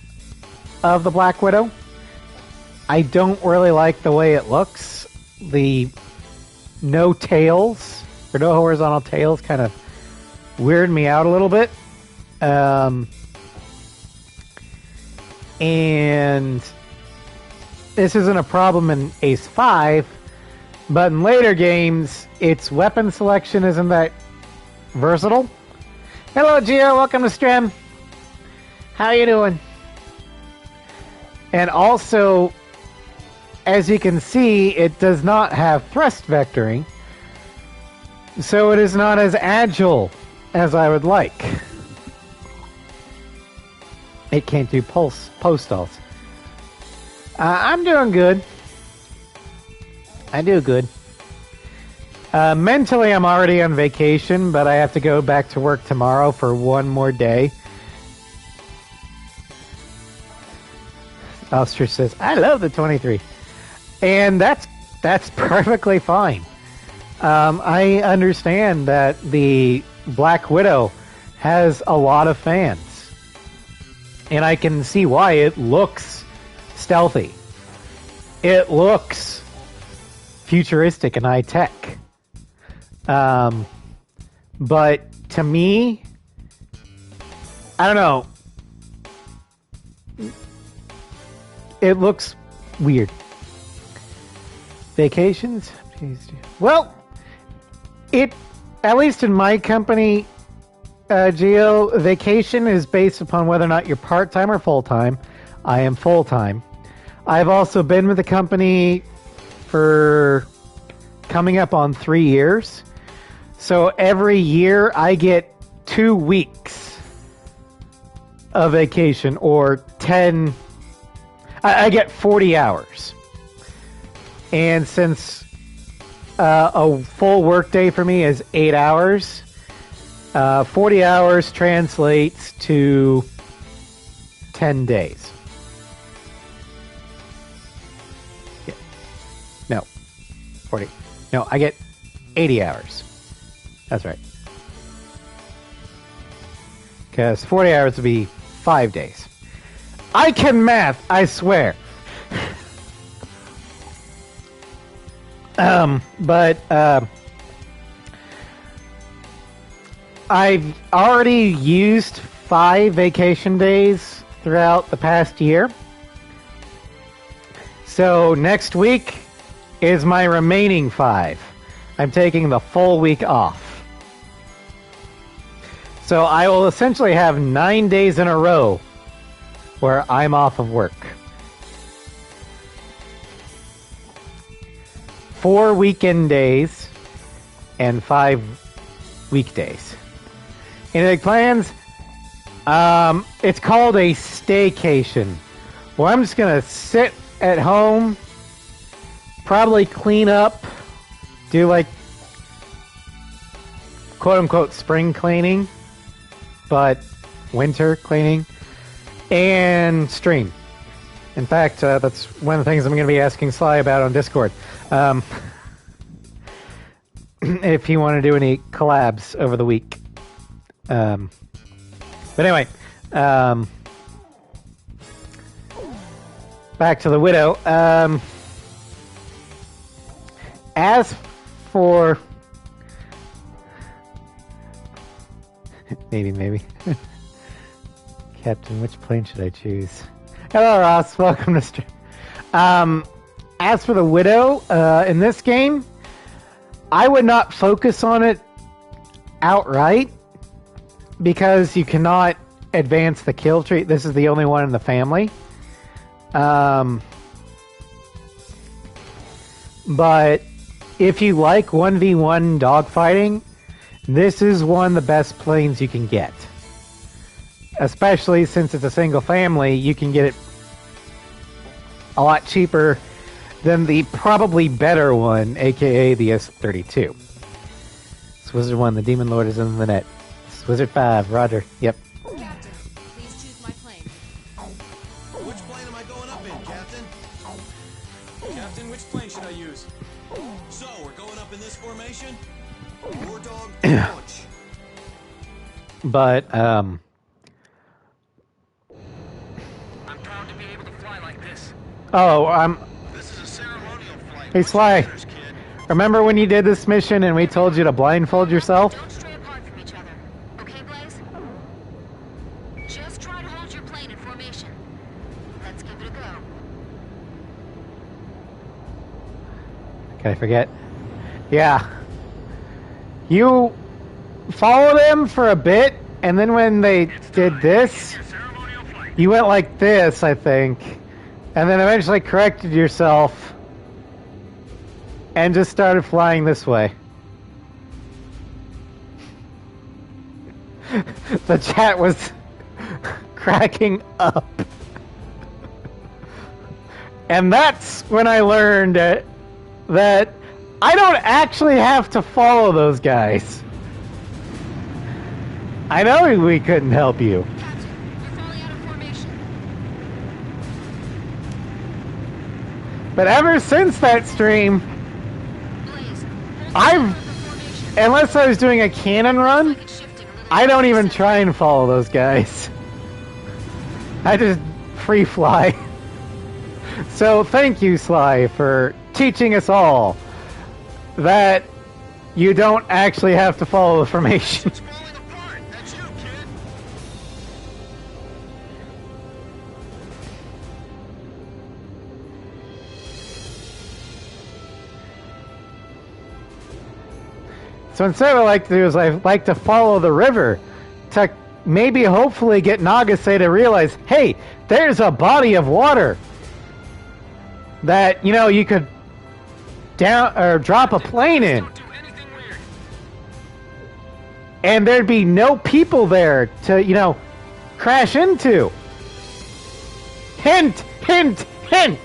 of the Black Widow. I don't really like the way it looks. The no tails, or no horizontal tails, kind of weird me out a little bit. And this isn't a problem in Ace 5, but in later games, its weapon selection isn't that versatile. Hello, Gio. Welcome to stream. How you doing? And also, as you can see, it does not have thrust vectoring, so it is not as agile as I would like. It can't do postals. I'm doing good. I do good. Mentally, I'm already on vacation, but I have to go back to work tomorrow for one more day. Oster says, I love the 23. And that's perfectly fine. I understand that the Black Widow has a lot of fans. And I can see why. It looks stealthy. It looks futuristic and high-tech. But to me, I don't know. It looks weird. Vacations? Well, at least in my company, Geo, vacation is based upon whether or not you're part-time or full-time. I am full-time. I've also been with the company for coming up on 3 years. So every year I get 2 weeks of vacation, or 10... I get 40 hours. And since a full workday for me is 8 hours, 40 hours translates to 10 days. Yeah. No. 40. No, I get 80 hours. That's right. Because 40 hours would be 5 days. I can math, I swear. But I've already used 5 vacation days throughout the past year. So next week is my remaining 5. I'm taking the full week off. So I will essentially have 9 days in a row where I'm off of work. 4 weekend days and 5 weekdays. Any big plans? It's called a staycation. Well, I'm just gonna sit at home, probably clean up, do like quote unquote spring cleaning, but winter cleaning, and stream. In fact, that's one of the things I'm going to be asking Sly about on Discord. If he want to do any collabs over the week. But anyway, back to the Widow. As for... maybe. Captain, which plane should I choose? Hello, Ross. Welcome to stream. As for the Widow, in this game, I would not focus on it outright because you cannot advance the kill tree. This is the only one in the family. But if you like 1v1 dogfighting, this is one of the best planes you can get. Especially since it's a single family, you can get it a lot cheaper than the probably better one, aka the S32. It's Wizard 1, the Demon Lord is in the net. It's Wizard 5, Roger. Yep. Captain, please choose my plane. Which plane am I going up in, Captain? Captain, which plane should I use? So, we're going up in this formation? War dog, launch. But, I'm proud to be able to fly like this. oh, This is a ceremonial flight. hey Sly, Kid. remember when you did this mission and we told you to blindfold yourself? Don't stray apart from each other. Okay, Blaze? Just try to hold your plane in formation. Let's give it a go. Can I forget? Yeah. You follow them for a bit, and then when they did this, Ceremonial flight. you went like this, I think, and then eventually corrected yourself and just started flying this way. The chat was cracking up. And that's when I learned that I don't actually have to follow those guys. I know we couldn't help you. Captain, you're falling out of formation. But ever since that stream, Blaze, hold I've- the formation. unless I was doing a cannon run, Like it's shifting a little I don't even faster. try and follow those guys. I just free fly. So thank you, Sly, for teaching us all that you don't actually have to follow the formation. It's falling apart. That's you, kid. So instead, what I like to do is I like to follow the river to maybe hopefully get Nagase to realize, hey, there's a body of water that, you know, you could down or drop a plane in. Don't do anything weird. And there'd be no people there to, you know, crash into. Hint, hint, hint.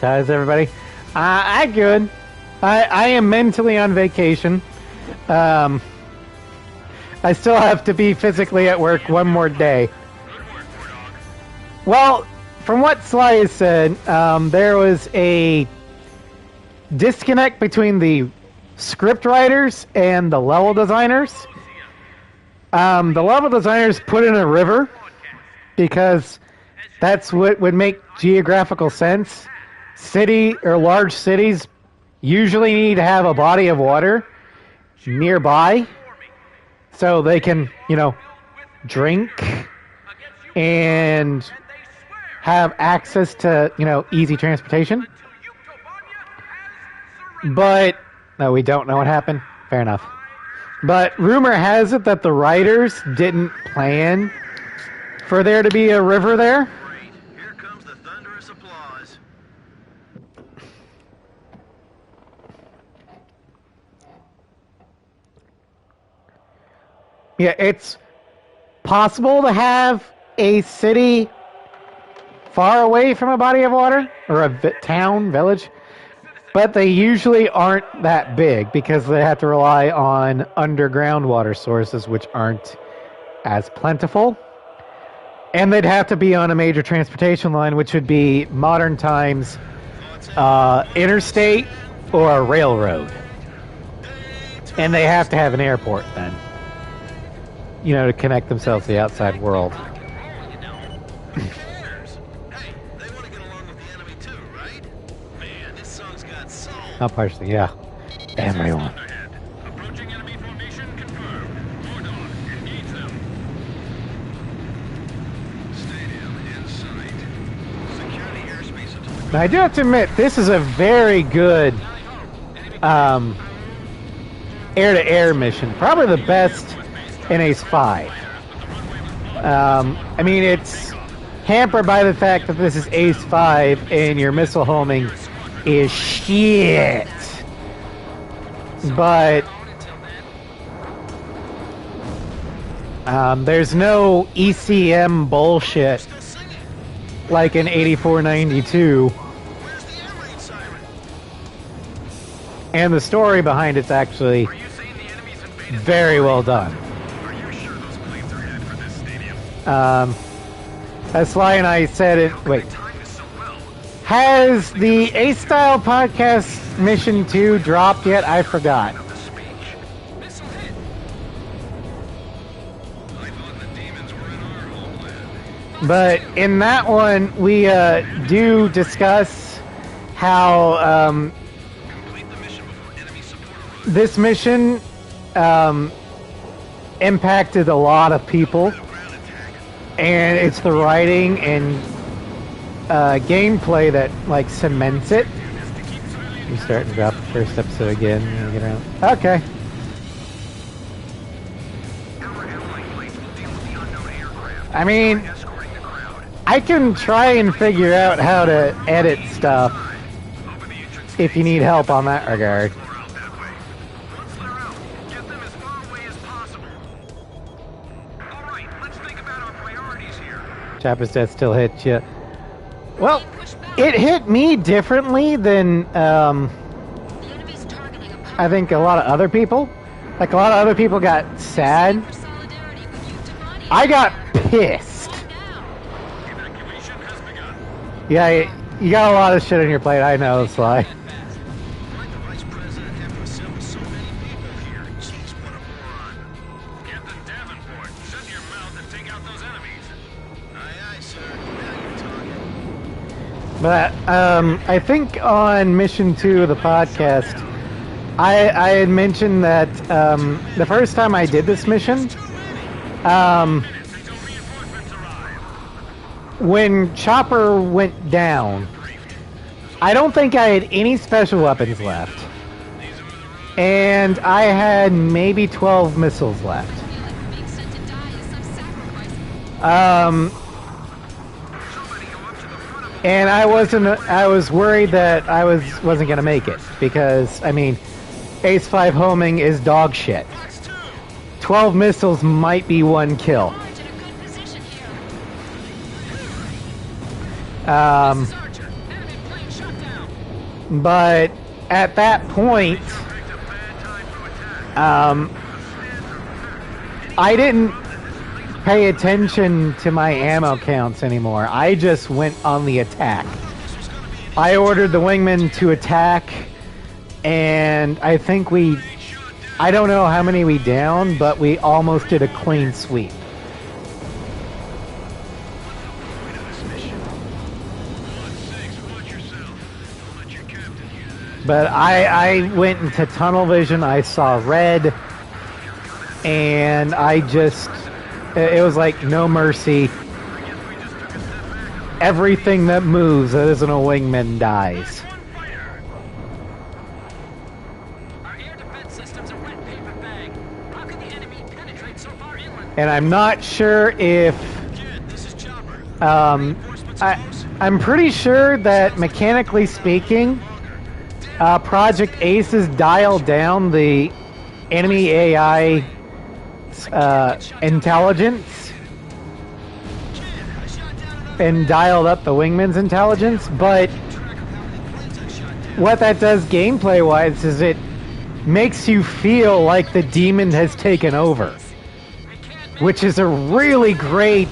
So how's everybody? I'm good. I am mentally on vacation. I still have to be physically at work one more day. Good work, War Dog. Well, from what Sly has said, there was a disconnect between the script writers and the level designers. The level designers put in a river because that's what would make geographical sense. City or large cities usually need to have a body of water nearby so they can, you know, drink and have access to, you know, easy transportation. But no, we don't know what happened. Fair enough. But rumor has it that the writers didn't plan for there to be a river there. Great. Here comes the thunderous applause. Yeah, it's possible to have a city far away from a body of water, or a town, village, but they usually aren't that big because they have to rely on underground water sources, which aren't as plentiful. And they'd have to be on a major transportation line, which would be modern times interstate or a railroad. And they have to have an airport then, you know, to connect themselves to the outside world. Who cares? Hey, they want to get along with the enemy too, right? Man, this song's got soul. Not partially, yeah. Everyone. Thunderhead. Approaching enemy formation confirmed. War-Dog, engage them. Stadium in sight. Security airspace until Now, I do have to admit, this is a very good air-to-air mission. Probably the best in Ace 5. I mean, it's hampered by the fact that this is Ace 5 and your missile homing is shit. But there's no ECM bullshit like in 8492. Where's the air raid siren? And the story behind it's actually Are you saying the enemy's invaded? very well done. Are you sure those planes are headed for this stadium? As Sly and I said it, wait, Time is so well. has the A-Style Podcast Mission 2 dropped yet? I forgot. Of the speech. Missile hit. I thought the demons were in our homeland. But in that one, we do discuss how Complete the mission before enemy support arrives. this mission impacted a lot of people. Ground attack. And it's the writing and gameplay that like cements it. You start and drop the first episode again. And you get around. Okay. Our ally planes will deal with the unknown aircraft. I mean, Escorting the crowd. I can try and figure out how to edit stuff Open the entrance. if you need help on that regard. Explore out that way. Once they're out, get them as far away as possible. All right, let's think about our priorities here. Chopper's death still hits you. Well, it hit me differently than The enemy's targeting a I think a lot of other people. Like a lot of other people got sad. for solidarity with you, Devani. I got pissed. Now. Evacuation has begun. Yeah, you got a lot of shit on your plate. I know, Sly. Why'd the vice president have to assemble so many people here? Jeez, what a moron. Captain Davenport, shut your mouth and take out those enemies. Aye, aye, sir. Now you're talking. But I think on mission 2 of the podcast, I had mentioned that the first time I did this mission, Minutes until reinforcements arrive. when Chopper went down, I don't think I had any special weapons left. And I had maybe 12 missiles left. I feel like being sent to die is some sacrifice. And I was worried that I wasn't gonna make it because I mean, Ace 5 homing is dog shit. 12 missiles might be one kill. Orange in a good position here. Archer, enemy plane shut down. But at that point, I didn't pay attention to my ammo counts anymore. I just went on the attack. I ordered the wingmen to attack, and I think I don't know how many we downed, but we almost did a clean sweep. But I went into tunnel vision, I saw red, and it was like no mercy. Everything that moves that isn't a wingman dies. Our air defense system's a wet paper bag. How can the enemy penetrate so far inland? And I'm not sure if Kid, this is Chopper. I'm pretty sure that mechanically speaking, Project Ace has dialed down the enemy AI intelligence and dialed up the wingman's intelligence, but what that does gameplay wise is it makes you feel like the demon has taken over, which is a really great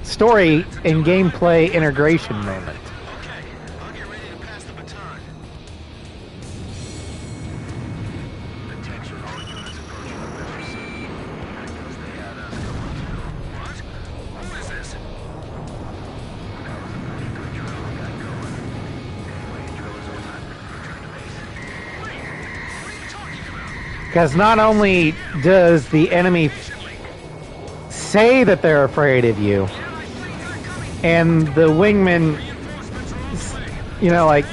story and gameplay integration moment. Okay, I'll get ready to pass the baton. Attention, all units approaching the river sea. Because they had us going through. What? Who is this? That was a pretty good drill we got going. Anyway, drill is over. Return to base. Wait, what are you talking about? Because not only does the enemy say that they're afraid of you, and the wingmen, you know, like,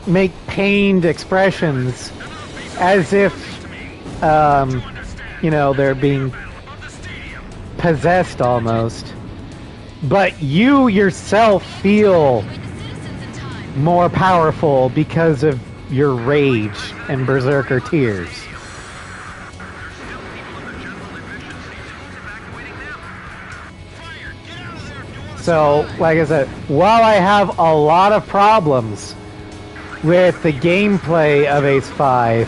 make pained expressions as if, you know, they're being possessed almost. But you yourself feel more powerful because of your rage and berserker tears. So, like I said, while I have a lot of problems with the gameplay of Ace 5,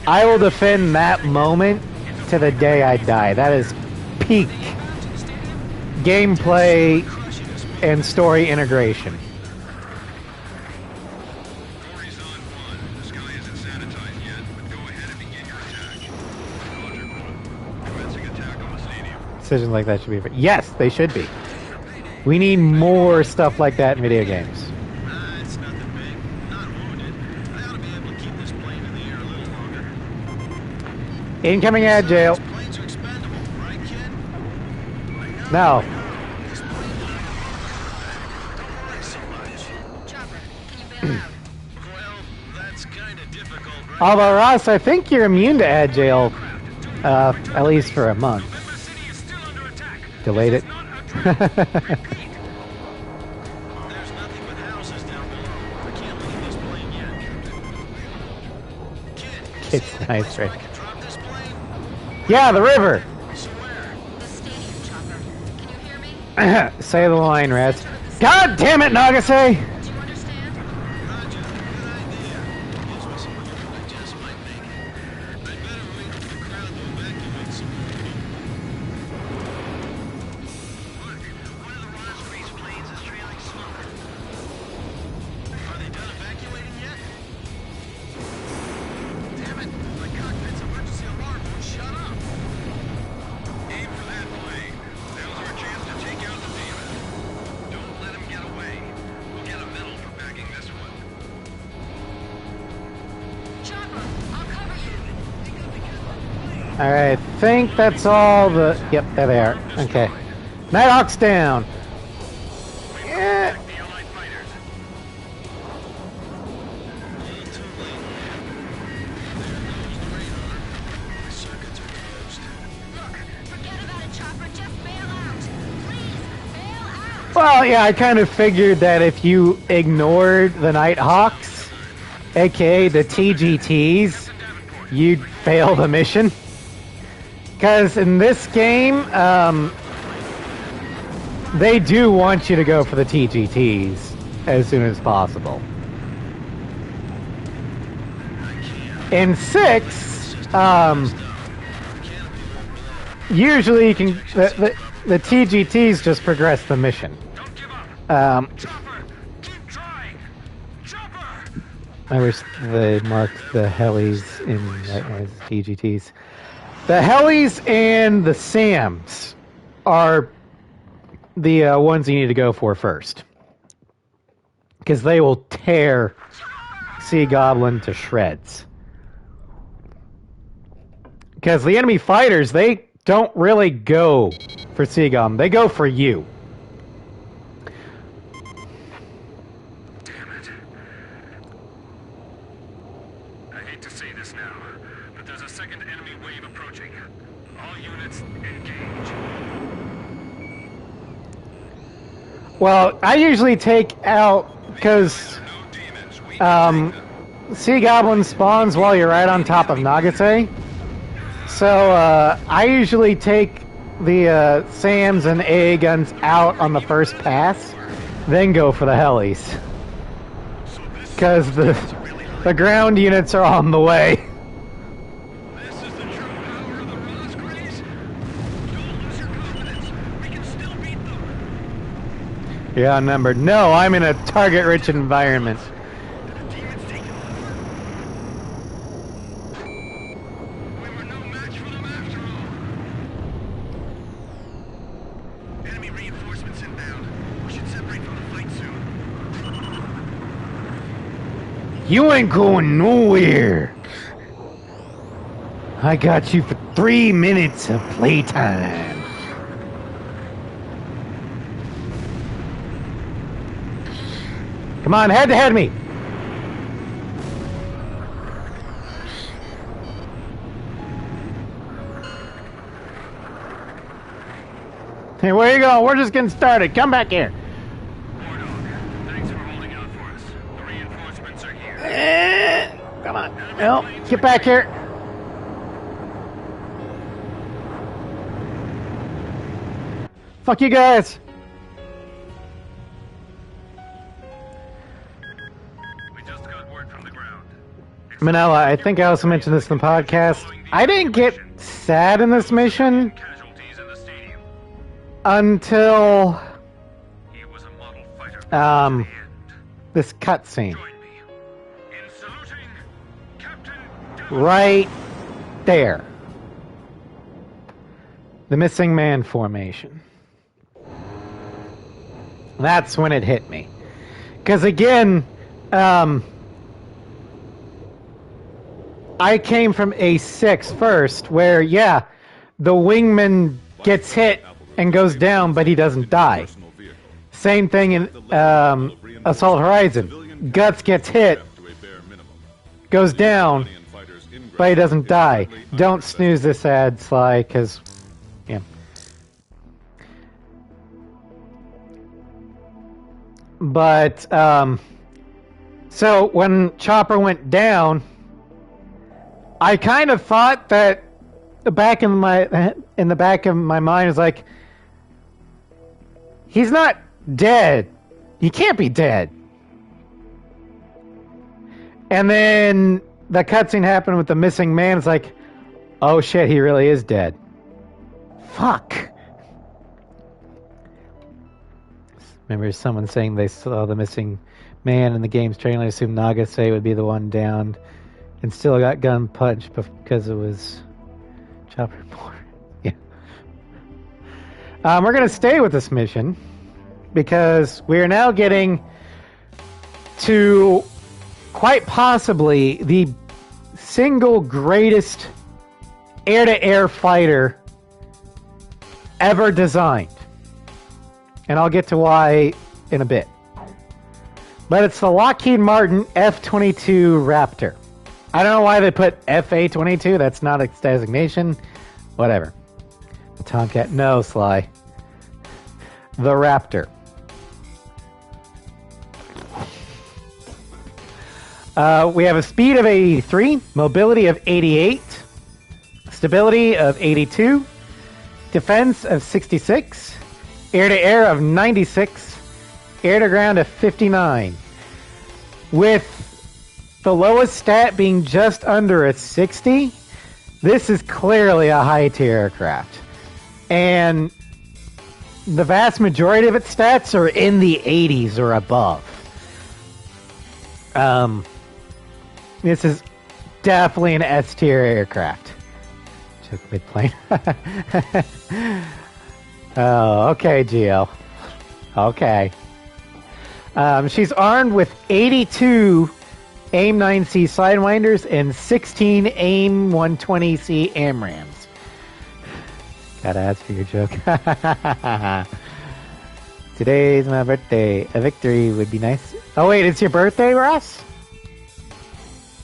I will defend that moment to the day I die. That is peak gameplay and story integration. Dory's on one. The sky isn't sanitized yet, but go ahead and begin your attack. Roger. Commencing attack on the stadium. Decisions like that should be... Yes, they should be. We need more stuff like that in video games. It's nothing big. Not wounded. I ought to be able to keep this plane in the air a little longer. Incoming ad jail. These planes are expendable, right, kid? I know. No. This plane don't worry so much. Chopper, can you bail out? Well, that's kind of difficult, right? Although, Ross, I think you're immune to ad jail, at least for a month. Member City is still under attack. Delayed it. There's nothing but houses down below. I can't leave this plane yet. Kid, It's see any nice, place where right? I can drop this plane? Yeah, the river. So where? The stadium, Chopper. Can you hear me? Say the line, Reds. God damn it, Nagase! Do you understand? Roger, good idea. Gives me some room I just might make it. I'd better wait for the crowd to evacuate some. Look, one of the Rospre's planes is trailing smoke. Are they done evacuating yet? Damn it, my cockpit's emergency alarm won't shut up. Aim for that plane. Now's our chance to take out the demon. Don't let him get away. We'll get a medal for backing this one. Chopper, I'll cover you. Alright, I think that's all the... Yep, there they are. Okay. Nighthawk's down. Yeah. The Allied fighters. A little too late. There goes the radar. My circuits are closed. Look, forget about it, Chopper. Just bail out. Please, bail out. Well, yeah, I kind of figured that if you ignored the Nighthawks, aka the TGTs, you'd fail the mission. Because in this game, they do want you to go for the TGTs as soon as possible. In 6, usually you can the TGTs just progress the mission. Don't give up. Chopper, keep trying. Chopper! I wish they marked the helis in as TGTs. The helis and the SAMs are the ones you need to go for first, because they will tear Sea Goblin to shreds. Because the enemy fighters, they don't really go for Sea Goblin, they go for you. Damn it. I hate to say this now, but there's a second enemy wave approaching. All units engage. Well, I usually take out, because Sea Goblin spawns while you're right on top of Nagase. So I usually take the SAMs and AA guns out on the first pass, then go for the helis. Because the ground units are on the way. This is the true power of the Rosgraves. Don't lose your confidence. We can still beat them. Yeah, numbered. No, I'm in a target-rich environment. The demons take over. We were no match for them after all. Enemy reinforcements inbound. We should separate from the fight soon. You ain't going nowhere. I got you for 3 minutes of playtime. Come on, head to head me. Hey, where you going? We're just getting started. Come back here. Wardog, thanks for holding out for us. The reinforcements are here. Come on. No, get back here. Fuck you guys. We just got word from the ground. Manila, I think I also mentioned this in the podcast. I didn't get sad in this mission Casualties in the stadium. until He was a model fighter to the end. this cutscene. Join me in saluting Captain Devil. Right there. The missing man formation. That's when it hit me. Because again, I came from A6 first, where, yeah, the wingman gets hit and goes down, but he doesn't die. Same thing in Assault Horizon. Guts gets hit, goes down, but he doesn't die. Don't snooze this ad, Sly, because, yeah. But, so when Chopper went down, I kind of thought that in the back of my mind is like, he's not dead. He can't be dead. And then the cutscene happened with the missing man. It's like, oh shit, he really is dead. Fuck. Remember someone saying they saw the missing man in the game's trailer. I assume Nagase would be the one downed and still got gun punched because it was Chopper Board. Yeah. We're going to stay with this mission because we are now getting to quite possibly the single greatest air-to-air fighter ever designed. And I'll get to why in a bit. But it's the Lockheed Martin F-22 Raptor. I don't know why they put FA-22. That's not its designation. Whatever. The Tomcat. No, Sly. The Raptor. We have a speed of 83, mobility of 88, stability of 82, defense of 66, air-to-air of 96, air-to-ground of 59. With the lowest stat being just under a 60, this is clearly a high-tier aircraft. And the vast majority of its stats are in the 80s or above. This is definitely an S-tier aircraft. Took mid-plane. Oh, okay, Gio. Okay. She's armed with 82 AIM-9C Sidewinders and 16 AIM-120C AMRAAMs. Gotta ask for your joke. Today's my birthday. A victory would be nice. Oh wait, it's your birthday, Ross?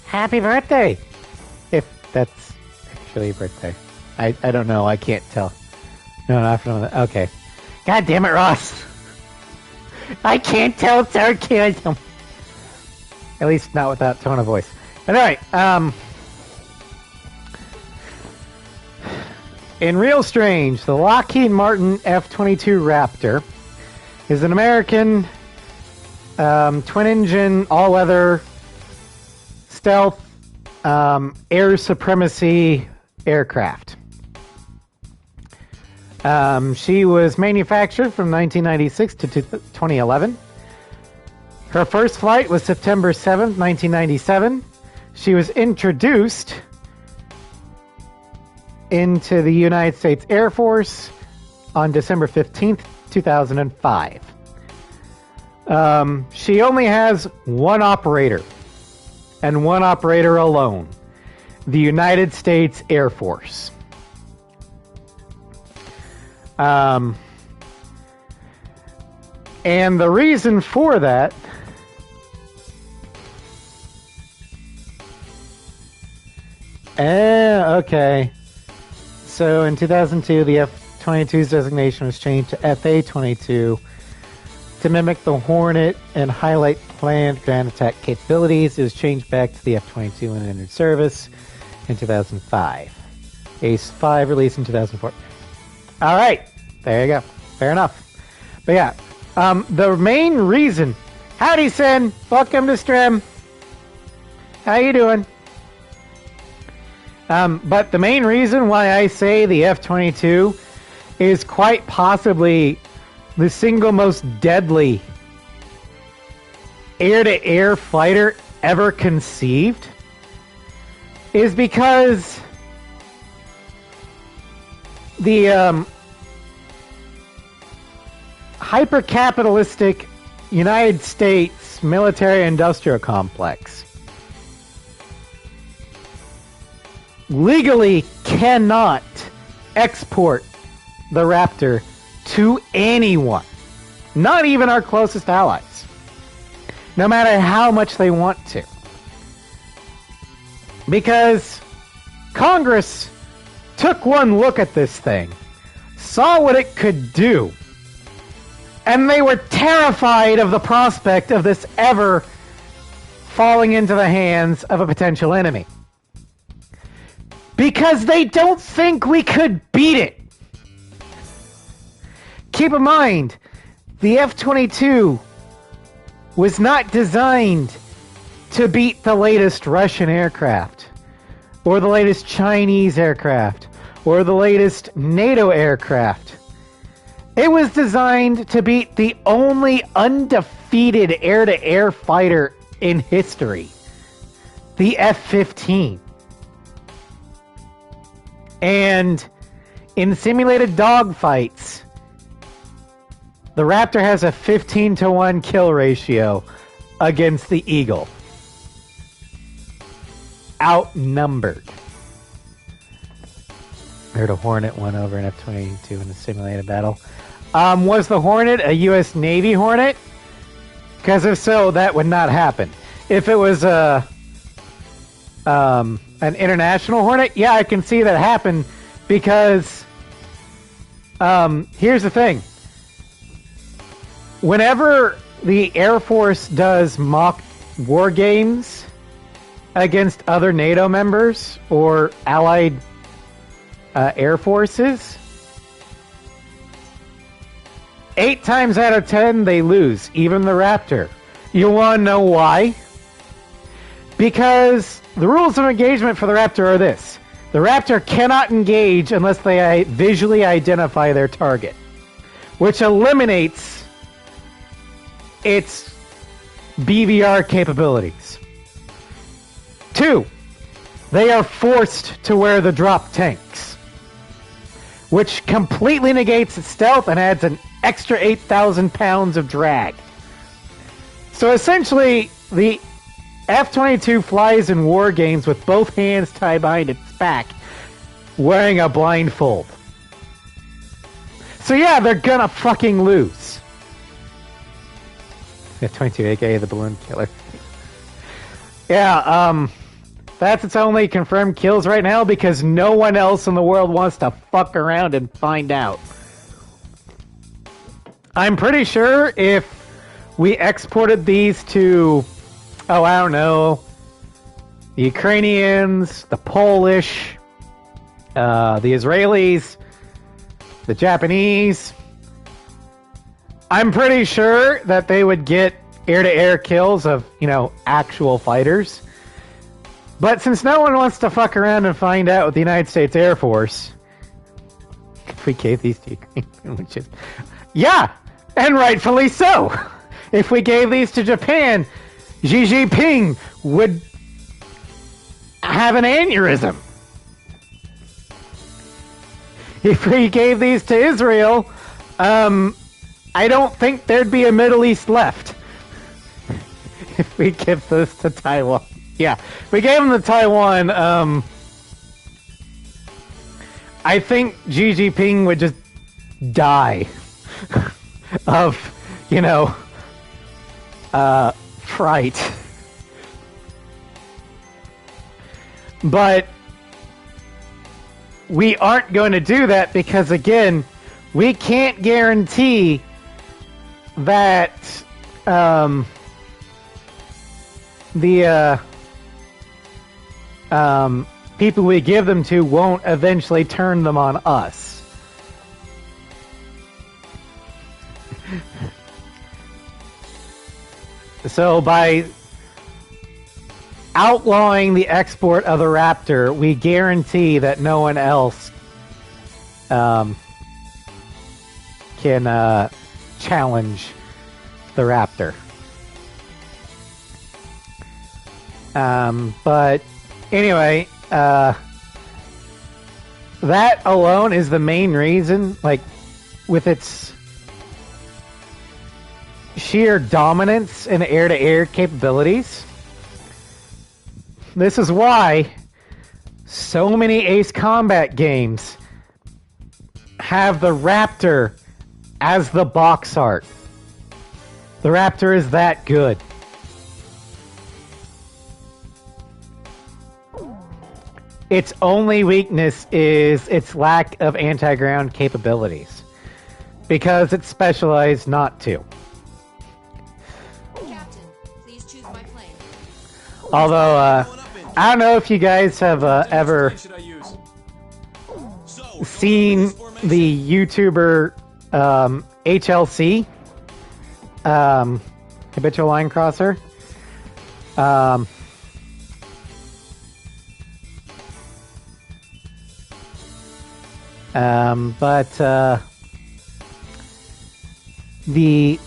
Happy birthday! If that's actually your birthday. I don't know. I can't tell. No, not from that. Okay. God damn it, Ross! I can't tell sarcasm! At least not with that tone of voice. Alright, in Real Strange, the Lockheed Martin F-22 Raptor is an American twin-engine, all-weather, stealth, air supremacy aircraft. She was manufactured from 1996 to 2011. Her first flight was September 7th, 1997. She was introduced into the United States Air Force on December 15th, 2005. She only has one operator, and one operator alone, the United States Air Force. And the reason for that okay. So in 2002, the F-22's designation was changed to FA-22 to mimic the Hornet and highlight planned ground attack capabilities. It was changed back to the F-22 when it entered service in 2005. ACE-5 released in 2004. All right, there you go. Fair enough. But yeah, the main reason. Howdy, Sin. Welcome to Strim. How you doing? But the main reason why I say the F-22 is quite possibly the single most deadly air-to-air fighter ever conceived is because the hyper-capitalistic United States military-industrial complex legally cannot export the Raptor to anyone, not even our closest allies, no matter how much they want to. Because Congress took one look at this thing, saw what it could do, and they were terrified of the prospect of this ever falling into the hands of a potential enemy. Because they don't think we could beat it. Keep in mind, the F-22 was not designed to beat the latest Russian aircraft, or the latest Chinese aircraft, or the latest NATO aircraft. It was designed to beat the only undefeated air-to-air fighter in history, the F-15. And in simulated dogfights, the Raptor has a 15-to-1 kill ratio against the Eagle. Outnumbered. I heard a Hornet won over an F-22 in a simulated battle. Was the Hornet a U.S. Navy Hornet? Because if so, that would not happen. If it was an international Hornet, yeah, I can see that happen because here's the thing. Whenever the Air Force does mock war games against other NATO members or allied air forces, 8 times out of 10 they lose, even the Raptor. You want to know why? Because the rules of engagement for the Raptor are this. The Raptor cannot engage unless they visually identify their target, which eliminates its BVR capabilities. 2, they are forced to wear the drop tanks, which completely negates its stealth and adds an extra 8,000 pounds of drag. So essentially, the F-22 flies in war games with both hands tied behind its back, wearing a blindfold. So yeah, they're gonna fucking lose. F-22, aka the balloon killer. Yeah, That's its only confirmed kills right now because no one else in the world wants to fuck around and find out. I'm pretty sure if we exported these to, oh, I don't know, the Ukrainians, the Polish, the Israelis, the Japanese, I'm pretty sure that they would get air-to-air kills of, actual fighters. But since no one wants to fuck around and find out with the United States Air Force, if we gave these to Ukraine, which is, yeah, and rightfully so. If we gave these to Japan, Xi Jinping would have an aneurysm. If we gave these to Israel, I don't think there'd be a Middle East left. If we give this to Taiwan. Yeah, if we gave them to Taiwan, I think Xi Jinping would just die of, fright. But we aren't going to do that because, again, we can't guarantee that the people we give them to won't eventually turn them on us. So by outlawing the export of the Raptor, we guarantee that no one else can challenge the Raptor. But anyway, that alone is the main reason, with its sheer dominance in air-to-air capabilities. This is why so many Ace Combat games have the Raptor as the box art. The Raptor is that good. Its only weakness is its lack of anti-ground capabilities, because it's specialized not to. Captain, please choose my plane. Although, I don't know if you guys have ever seen the YouTuber HLC, Habitual Line Crosser. But the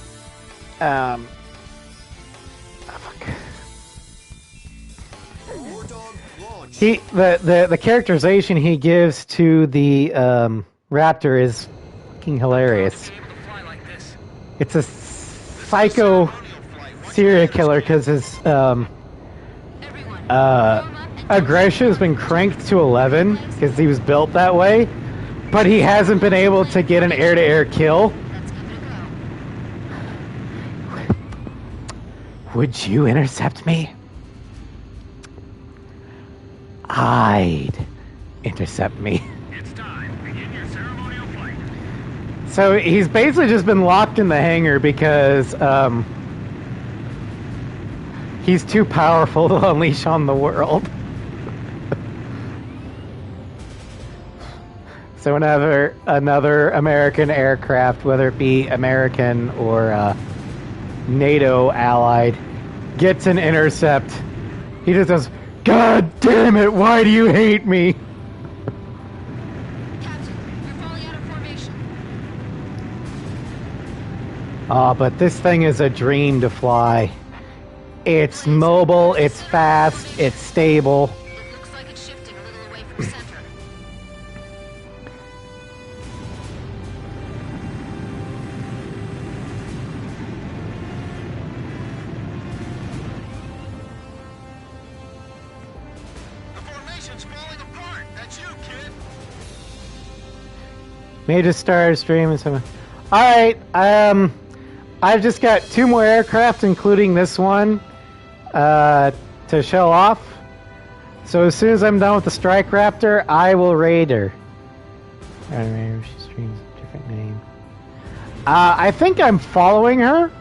the characterization he gives to the Raptor is fucking hilarious. It's a psycho serial killer because his aggression has been cranked to 11 because he was built that way, but he hasn't been able to get an air-to-air kill. Would you intercept me? I'd intercept me. It's time. Begin your ceremonial flight. So he's basically just been locked in the hangar because he's too powerful to unleash on the world. So whenever another American aircraft, whether it be American or NATO allied, gets an intercept, he just goes, "God damn it, why do you hate me?" Captain, you're falling out of formation. But this thing is a dream to fly. It's mobile, it's fast, it's stable. It looks like it's shifting a little away from center. The formation's falling apart. That's you, kid. Major Star Stream and some. Alright, I've just got 2 more aircraft, including this one, to show off. So as soon as I'm done with the Strike Raptor, I will raid her. I don't remember, she streams a different name. I think I'm following her.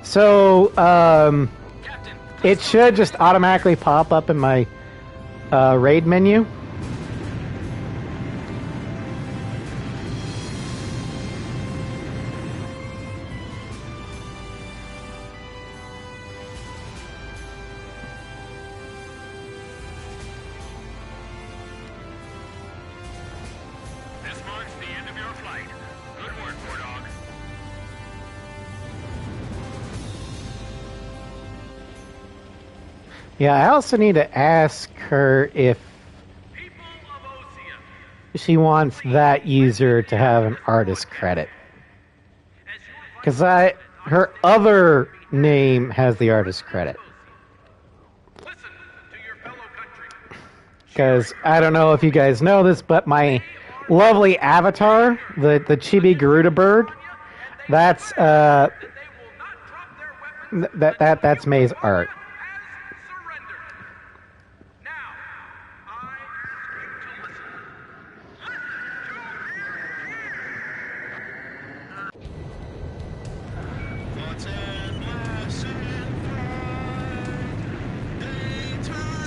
So, it should just automatically pop up in my raid menu. This marks the end of your flight. Good work, War Dog. Yeah, I also need to ask her if People of Osea, she wants that user to have an artist credit. Because her other name has the artist credit. listen to your fellow country. Because I don't know if you guys know this, but my lovely avatar, the chibi Garuda bird, that's They will not drop their weapons that's May's art. as surrendered. Now, I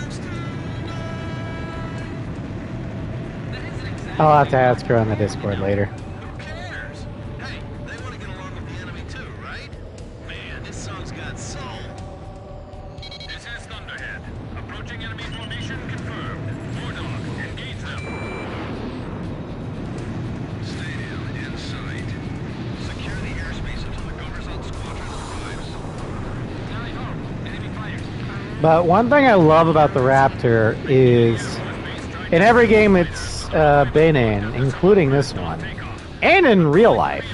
ask you to listen. I'll have to ask her on the Discord later. Who cares? Hey, they want to get along with the enemy too, right? Man, this song's got soul. This is Thunderhead. Approaching enemy formation confirmed. War Dog, engage them. Stadium in sight. Secure the airspace until the Goverzon squadron arrives. Tally ho. Enemy fighters. But one thing I love about the Raptor is in every game it's been in, including this one, and in real life,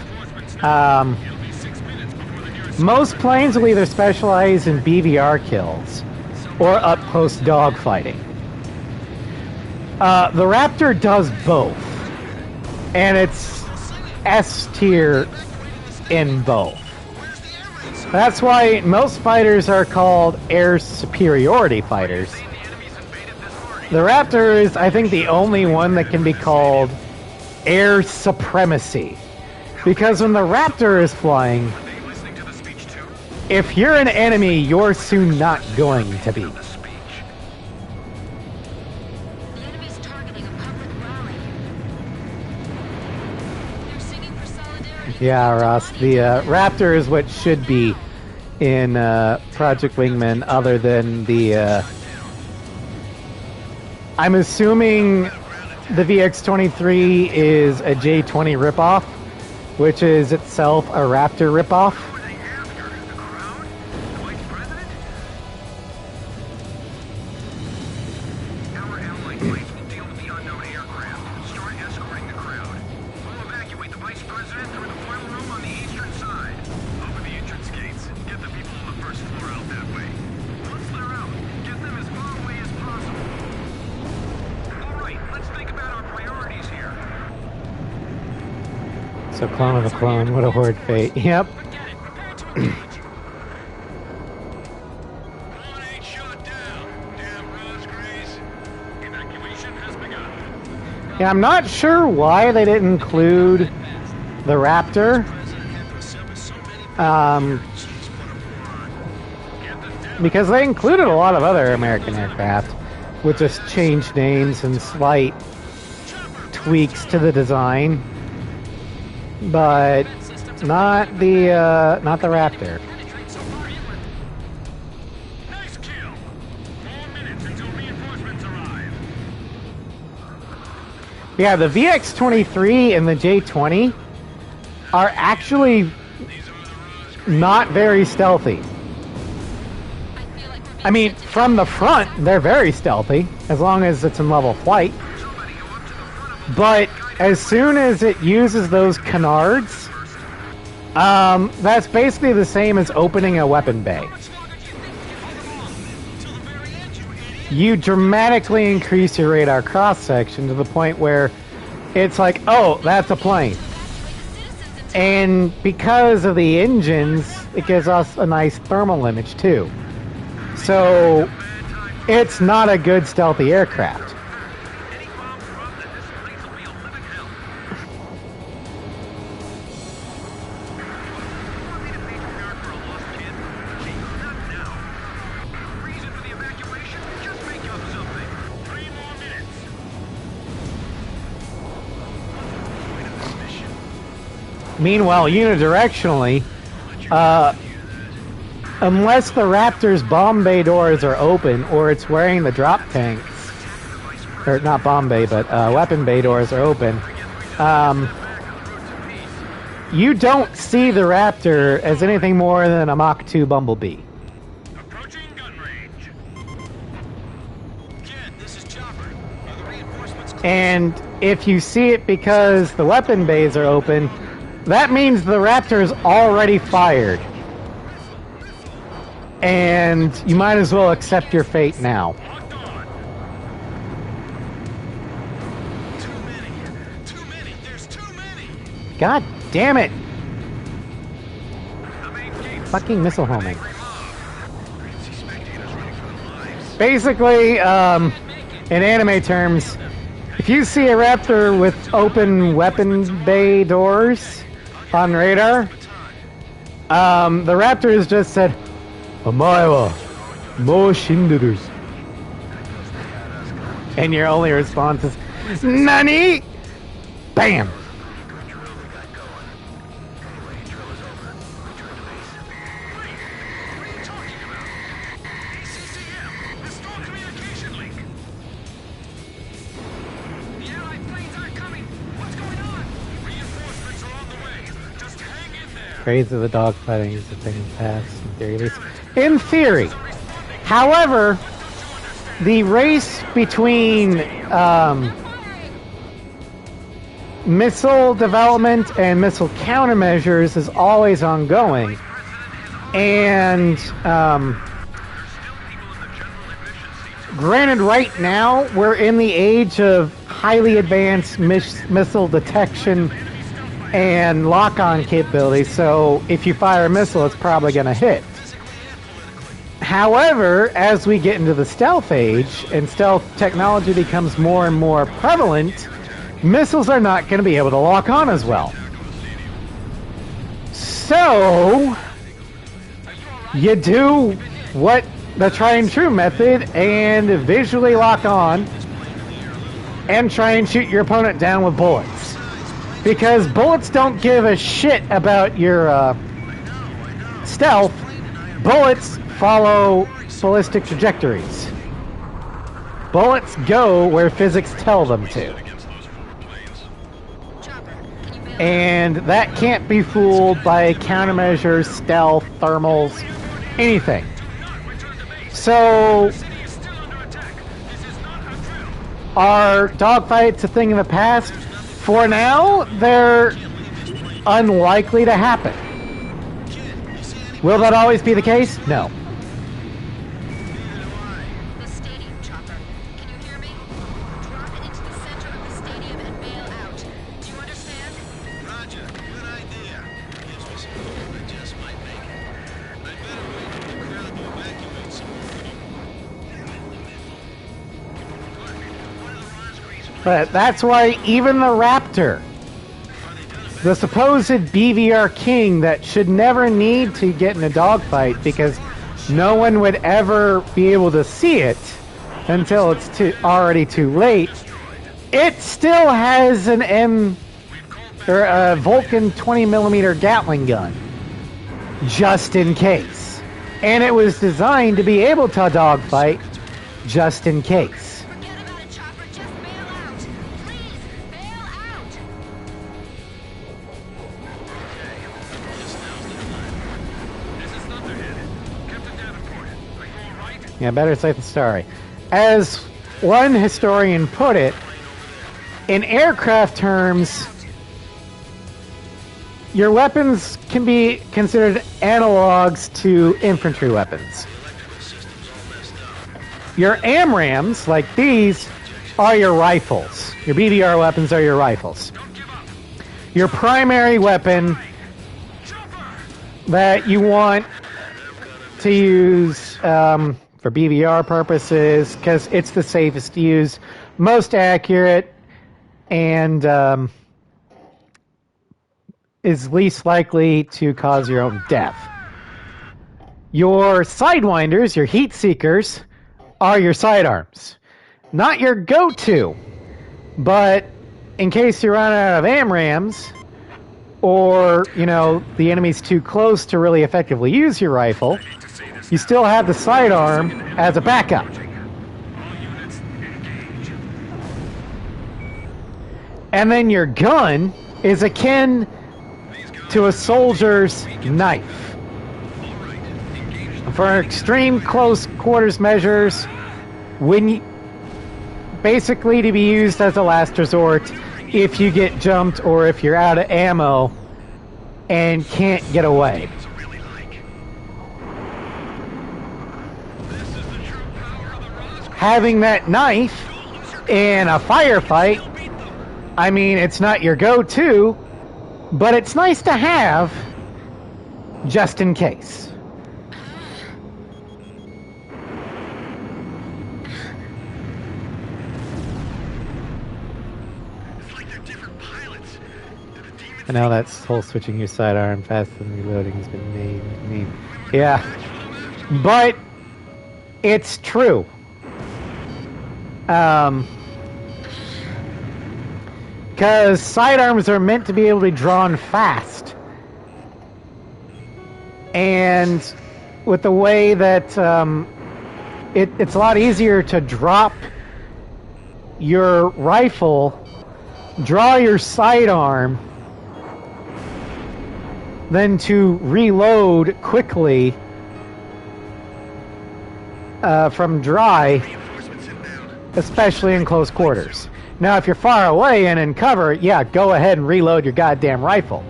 most planes will either specialize in BVR kills or up-close dogfighting. The Raptor does both, and it's S tier in both. That's why most fighters are called air superiority fighters. The Raptor is, I think, the only one that can be called air supremacy. Because when the Raptor is flying, if you're an enemy, you're soon not going to be. The enemy's targeting a public rally. They're singing for solidarity. Yeah, Ross, the Raptor is what should be in Project Wingman, other than the... I'm assuming the VX-23 is a J-20 ripoff, which is itself a Raptor ripoff. Who are they after? The crowd? The vice president? Our allied planes will deal with the unknown aircraft. Start escorting the crowd. We'll evacuate the vice president through the boiler room on the eastern side. Open the entrance gates. Get the people on the first floor out that way. Once they're out, get them as far away as possible. All right, let's think about our priorities here. So clone of a clone, what a horde fate. Yep. Get it. Prepare to engage. One ain't shot down. Damn Rosgraves. Evacuation has begun. Yeah, I'm not sure why they didn't include the Raptor. Because they included a lot of other American aircraft with just changed names and slight tweaks to the design. But not the Raptor. Penetrate so far inland. Nice kill. 4 minutes until reinforcements arrive. Yeah, the VX-23 and the J-20 are actually not very stealthy. I mean, from the front, they're very stealthy, as long as it's in level flight. But as soon as it uses those canards, that's basically the same as opening a weapon bay. You dramatically increase your radar cross-section to the point where it's like, oh, that's a plane. And because of the engines, it gives us a nice thermal image too. So it's not a good stealthy aircraft. Any bomb dropped and this place will be a living hell. Want me to be prepared for a lost kid? Gee, not now. Reason for the evacuation? Just make up something. 3 more minutes. Wait a minute, mission. Meanwhile, unidirectionally, unless the Raptor's bomb bay doors are open or it's wearing the drop tanks, or not bomb bay, but weapon bay doors are open, you don't see the Raptor as anything more than a Mach 2 Bumblebee. Approaching gun range. Kid, this is Chopper. Are the reinforcements close? And if you see it because the weapon bays are open, that means the Raptor's already fired. And you might as well accept your fate now. Locked on. Too many. There's too many. God damn it! The main gate's Fucking missile homing. I can see spectators running for their lives. Basically, in anime terms, if you see a Raptor with open weapon bay doors on radar, the Raptor has just said, "Omae wa mou shinduru." And your only response is, "Nani?" Bam! What are you talking about? ACCM, the storm communication link. The Allied planes aren't coming. What's going on? Reinforcements are on the way. Just hang in there. Grades of the dogfighting is the thing past in theory. At least. In theory. However, the race between missile development and missile countermeasures is always ongoing. And granted, right now we're in the age of highly advanced missile detection and lock-on capability, so if you fire a missile, it's probably going to hit. However, as we get into the stealth age and stealth technology becomes more and more prevalent, missiles are not going to be able to lock on as well. So, you do what the try and true method and visually lock on and try and shoot your opponent down with bullets. Because bullets don't give a shit about your stealth. Bullets follow ballistic trajectories. Bullets go where physics tell them to. And that can't be fooled by countermeasures, stealth, thermals, anything. So, are dogfights a thing of the past? For now, they're unlikely to happen. Will that always be the case? No. The stadium, Chopper. Can you hear me? Drop it into the center of the stadium and bail out. Do you understand? Roger, good idea. Gives me some hope I just might make it. I'd better wait for the crowd to evacuate some more. But that's why even the Raptor, the supposed BVR king that should never need to get in a dogfight because no one would ever be able to see it until it's already too late, it still has an a Vulcan 20mm Gatling gun, just in case. And it was designed to be able to dogfight just in case. Forget about it, Chopper. Just bail out. Please, bail out. This is Thunderhead. Captain Davenport, are you all right? Yeah, better safe than sorry. As one historian put it, in aircraft terms, your weapons can be considered analogs to infantry weapons. Your AMRAAMs, like these, are your rifles. Your BVR weapons are your rifles. Your primary weapon that you want to use for BVR purposes, because it's the safest to use, most accurate, and is least likely to cause your own death. Your sidewinders, your heat seekers, are your sidearms. Not your go-to, but in case you run out of AMRAMs, or, you know, the enemy's too close to really effectively use your rifle, you still have the sidearm as a backup. And then your gun is akin to a soldier's knife. For extreme close quarters measures, basically to be used as a last resort if you get jumped or if you're out of ammo and can't get away. Having that knife in a firefight, I mean, it's not your go-to, but it's nice to have just in case. And now that's whole switching your sidearm faster than reloading has been made. Yeah. But it's true. Because sidearms are meant to be able to be drawn fast. And with the way that it's a lot easier to drop your rifle, draw your sidearm, than to reload quickly from dry, especially in close quarters. Now, if you're far away and in cover, yeah, go ahead and reload your goddamn rifle.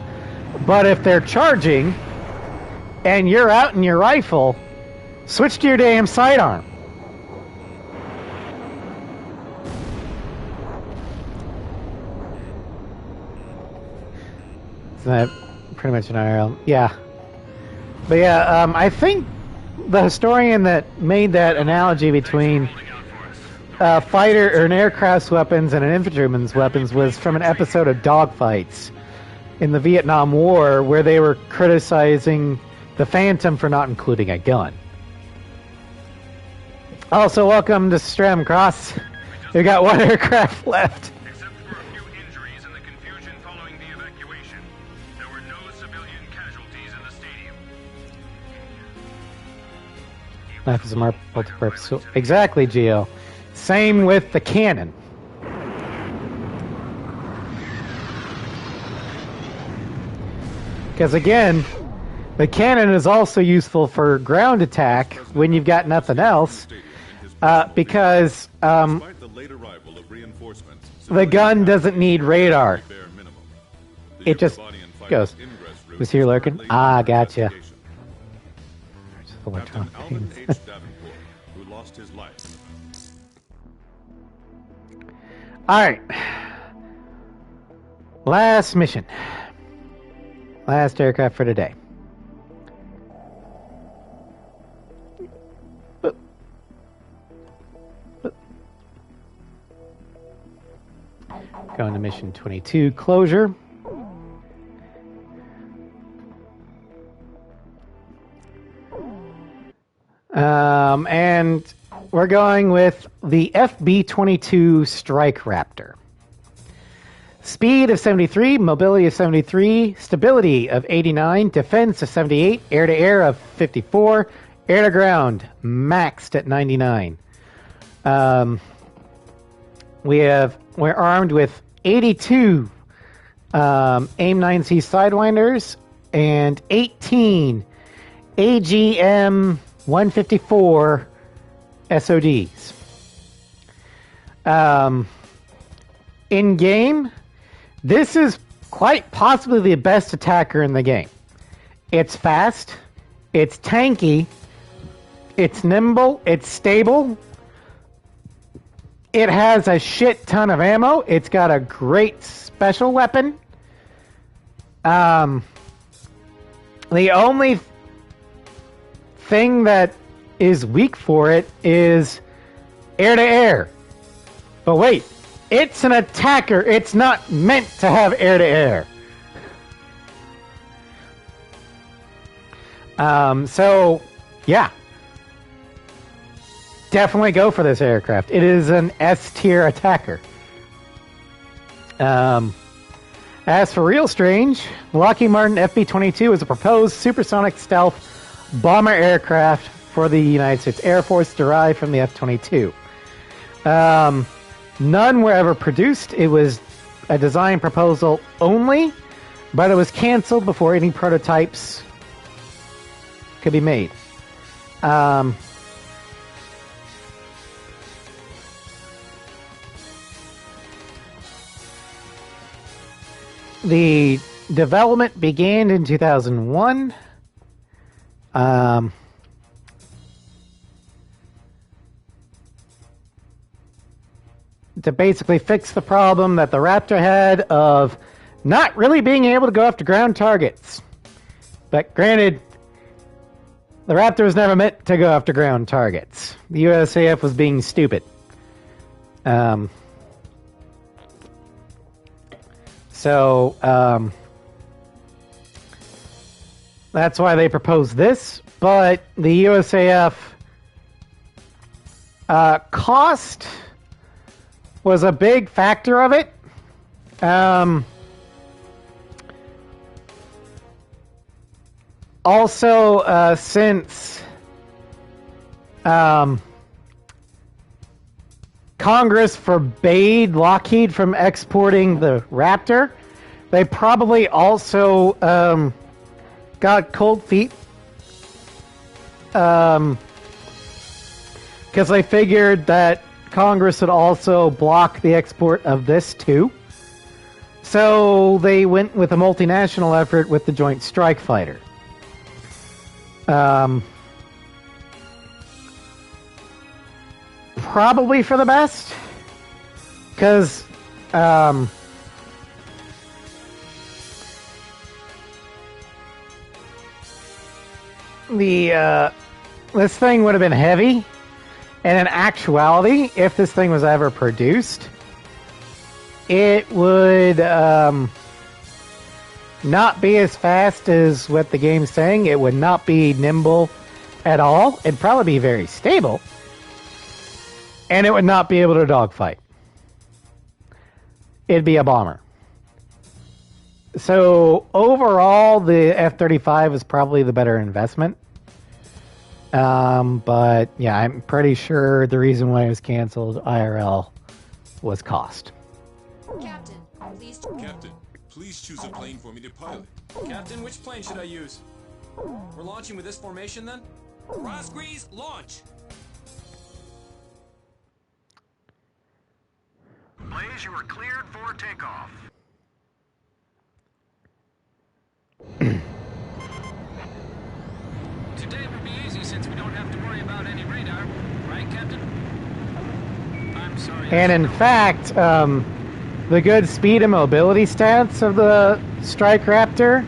But if they're charging and you're out in your rifle, switch to your damn sidearm. Isn't that pretty much an IRL? Yeah. But yeah, I think the historian that made that analogy between fighter or an aircraft's weapons and an infantryman's weapons was from an episode of Dogfights in the Vietnam War, where they were criticizing the Phantom for not including a gun. Also, welcome to Stram Cross. We got one aircraft left. Except for a few injuries and the confusion following the evacuation, there were no civilian casualties in the stadium. Knife is a multi-purpose tool. Exactly, Geo. Same with the cannon. Because again, the cannon is also useful for ground attack when you've got nothing else. Because Despite the late arrival of reinforcements, the gun doesn't need radar. bare minimum. The It just Body and Fighter's goes. ingress route Was here lurking? currently Ah, under gotcha. investigation. Captain Electronic Alvin things. H. Davenport, who lost his life. Alright. Last mission. Last aircraft for today. Going to mission 22, closure. And we're going with the FB-22 Strike Raptor. Speed of 73, mobility of 73, stability of 89, defense of 78, air-to-air of 54, air-to-ground maxed at 99. We're armed with 82 AIM-9C Sidewinders and 18 AGM-154 SODs. In game, this is quite possibly the best attacker in the game. It's fast, it's tanky, it's nimble, it's stable. It has a shit ton of ammo. It's got a great special weapon. The only thing that is weak for it is air-to-air. But wait, it's an attacker. It's not meant to have air-to-air. So, yeah. Definitely go for this aircraft. It is an S-tier attacker. As for real strange, Lockheed Martin FB-22 is a proposed supersonic stealth bomber aircraft for the United States Air Force derived from the F-22. None were ever produced. It was a design proposal only, but it was canceled before any prototypes could be made. The development began in 2001. To basically fix the problem that the Raptor had of not really being able to go after ground targets. But granted, the Raptor was never meant to go after ground targets. The USAF was being stupid. So, that's why they proposed this. But the USAF cost was a big factor of it. Also, since Congress forbade Lockheed from exporting the Raptor, they probably also got cold feet. Because they figured that Congress would also block the export of this too. So they went with a multinational effort with the Joint Strike Fighter. Probably for the best. Because this thing would have been heavy. And in actuality, if this thing was ever produced, it would not be as fast as what the game's saying. It would not be nimble at all. It'd probably be very stable. And it would not be able to dogfight. It'd be a bomber. So overall, the F-35 is probably the better investment. But yeah, I'm pretty sure the reason why it was canceled IRL was cost. Captain, please. Captain, please choose a plane for me to pilot. Captain, which plane should I use? We're launching with this formation then? Rosgrease, launch! Blaze, you are cleared for takeoff. Today will be easy since we don't have to worry about any radar. Right, Captain? I'm sorry. And in fact, the good speed and mobility stats of the Strike Raptor,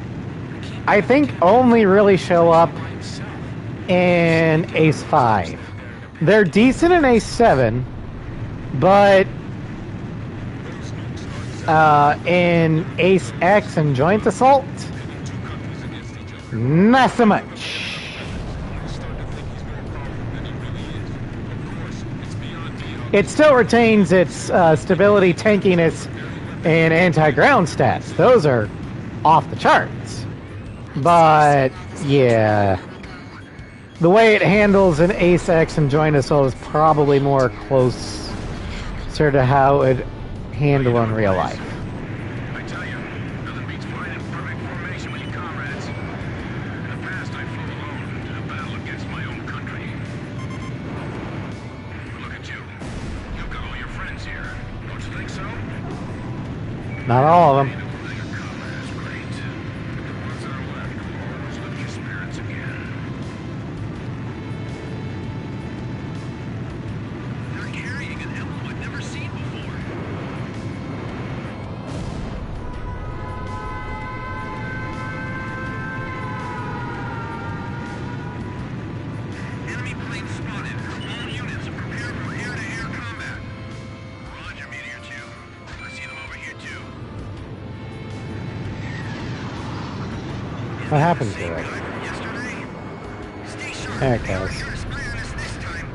I think only really show up in Ace 5. They're decent in Ace 7, but in Ace X and Joint Assault, not so much. It still retains its stability, tankiness, and anti-ground stats. Those are off the charts. But, yeah. The way it handles an Ace X and Joint Assault is probably more closer to how it handle in real life. I tell you, nothing beats flying in perfect formation with your comrades. In the past, I flew alone in a battle against my own country. But look at you. You've got all your friends here. Don't you think so? Not all of them. Your comrades, great. The ones that are left will always lift your spirits again. They're carrying an emblem I've never seen before. Enemy plane What happened to it? Yesterday? Stay sharp. There it They aren't goes. gonna spy on us this time.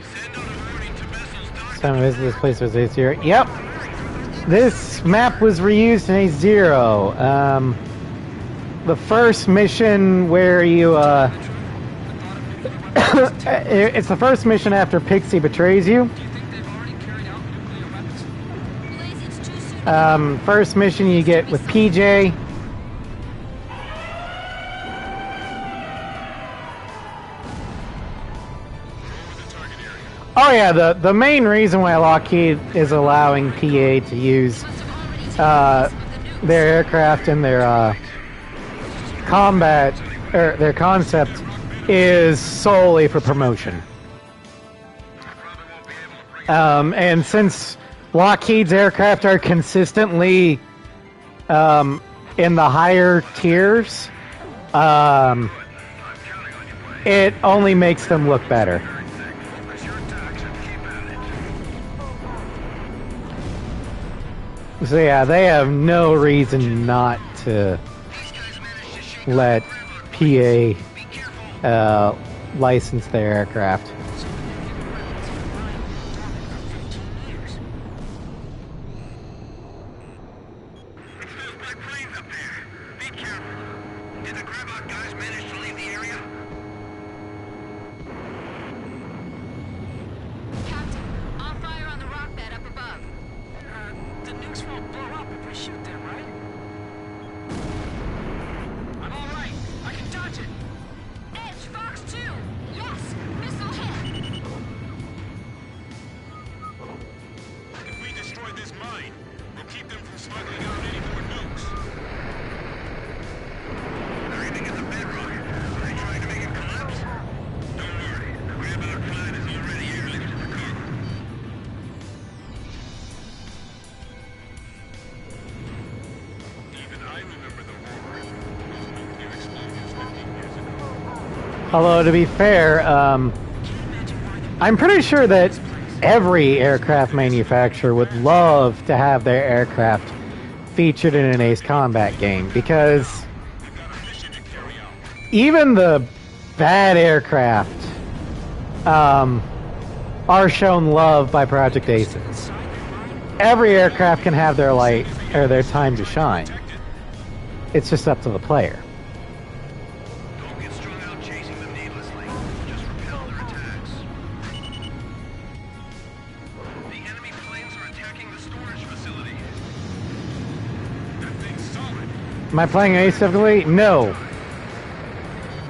Send out a warning to vessels docking. Time to visit this place was A0. Yep. This map was reused in A0. The first mission where you, it's the first mission after Pixie betrays you. Do you think they've already carried out nuclear weapons? Blaze, it's too soon. First mission you get with PJ. Oh yeah, the main reason why Lockheed is allowing PA to use their aircraft and their combat or their concept is solely for promotion. And since Lockheed's aircraft are consistently in the higher tiers, it only makes them look better. So yeah, they have no reason not to let PA license their aircraft. My plane's up there. Be careful. Did the grab-out guys manage to leave the area? Captain, on fire on the rock bed up above. The nukes won't blow up if we shoot them, right? I'm all right. I can dodge it. Edge, Fox 2! Yes! Missile hit! If we destroy this mine, we'll keep them from smuggling out any more nukes. They're aiming at the bedrock. Are they trying to make it collapse? Don't worry. The grab-out pod is already airlifted to the cargo. Even I remember the horror of those nuclear explosions 15 years ago. Although to be fair, I'm pretty sure that every aircraft manufacturer would love to have their aircraft featured in an Ace Combat game, because We've got a mission to carry out. even the bad aircraft are shown love by Project Aces. Every aircraft can have their light or their time to shine. It's just up to the player. Don't get strung out chasing them needlessly. Just repel their attacks. The enemy planes are attacking the storage facility. That thing's solid. Am I playing Ace difficulty? No.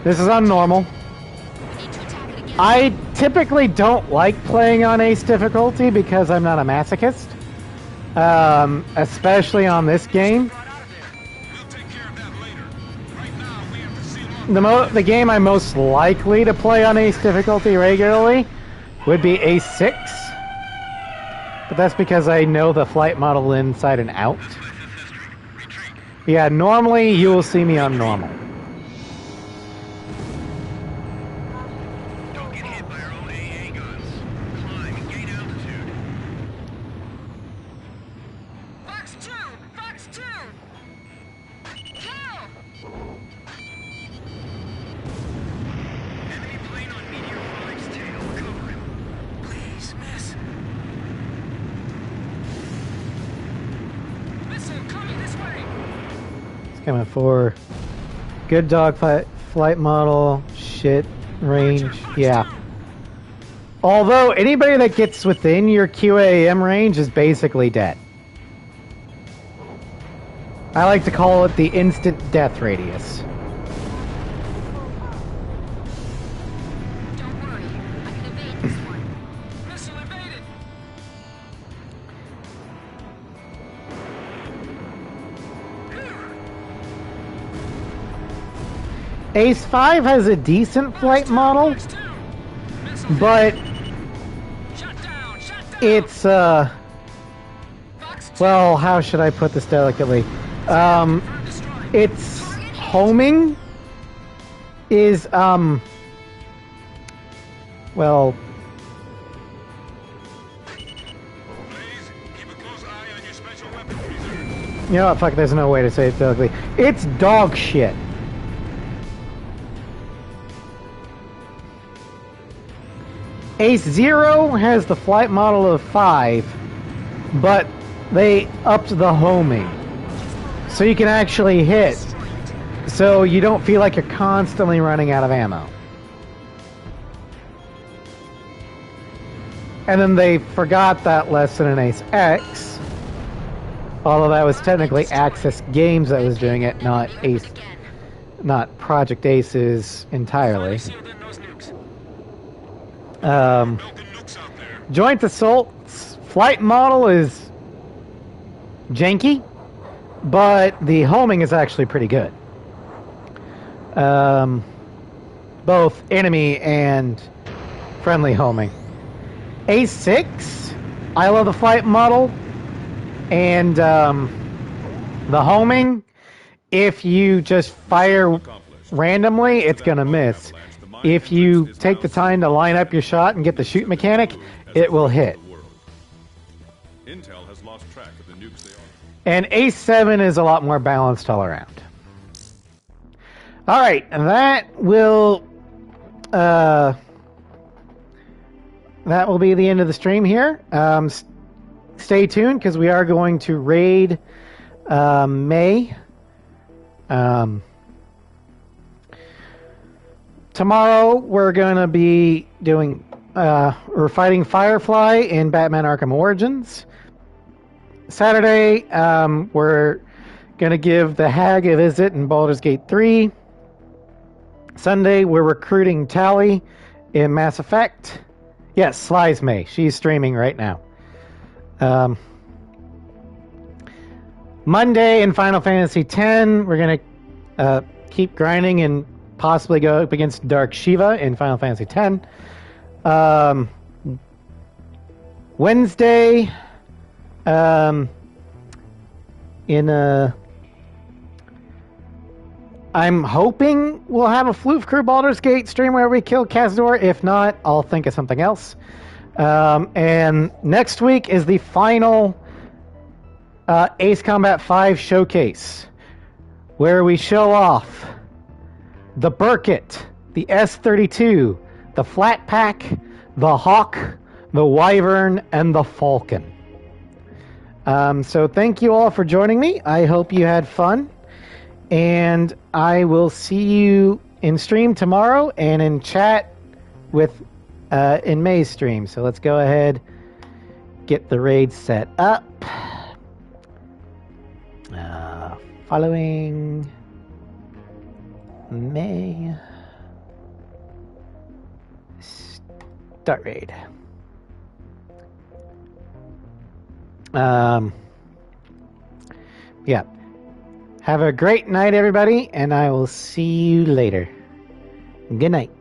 This is on normal. Need to attack it again. I typically don't like playing on Ace difficulty because I'm not a masochist. Especially on this game. We'll take care of that later. Right now, we have to seal off. The game I'm most likely to play on Ace difficulty regularly would be Ace 6. But that's because I know the flight model inside and out. Yeah, normally you will see me on normal. Don't get hit by our own AA guns. Climb and gain altitude. Fox 2! Fox 2! Kill! Enemy plane on Meteor 5's tail. Cover him. Please, miss. Missile coming this way. It's coming for good dogfight flight model, shit range, yeah. Although anybody that gets within your QAM range is basically dead. I like to call it the instant death radius. Don't worry, I can evade this one. Missile evaded. Ace 5 has a decent flight model, Fox 2. Missile hit. but Shut down. Shut down. it's, Fox 2! well, how should I put this delicately? Confirmed destroyed. Its homing is, well, Blaze, keep a close eye on your special weapons reserve. You know what? Fuck, there's no way to say it ugly. It's dog shit. Ace Zero has the flight model of 5, but they upped the homing. So you can actually hit. So you don't feel like you're constantly running out of ammo. And then they forgot that lesson in Ace X. Although that was technically Axis Games that was doing it, not Ace, not Project Aces entirely. Joint Assault's flight model is janky, but the homing is actually pretty good. Both enemy and friendly homing. A6, I love the flight model, and the homing, if you just fire randomly, it's going to miss. If you take the time to line up your shot and get the shoot mechanic, it will hit. Intel has lost track of the nukes they are. And A7 is a lot more balanced all around. All right, and that will be the end of the stream here. Stay tuned because we are going to raid May. Tomorrow we're going to be doing we're fighting Firefly in Batman Arkham Origins. Saturday we're going to give the Hag a visit in Baldur's Gate 3. Sunday we're recruiting Tally in Mass Effect. Yes, Sly's May. She's streaming right now. Monday in Final Fantasy X, we're going to keep grinding and possibly go up against Dark Shiva in Final Fantasy X. Wednesday, I'm hoping we'll have a Floof Crew Baldur's Gate stream where we kill Cazador. If not, I'll think of something else. And next week is the final Ace Combat 5 showcase, where we show off the Burkett, the S32, the Flat Pack, the Hawk, the Wyvern, and the Falcon. So thank you all for joining me. I hope you had fun. And I will see you in stream tomorrow and in chat with in May's stream. So let's go ahead, get the raid set up. Following May. Start raid. Yeah. Have a great night, everybody, and I will see you later. Good night.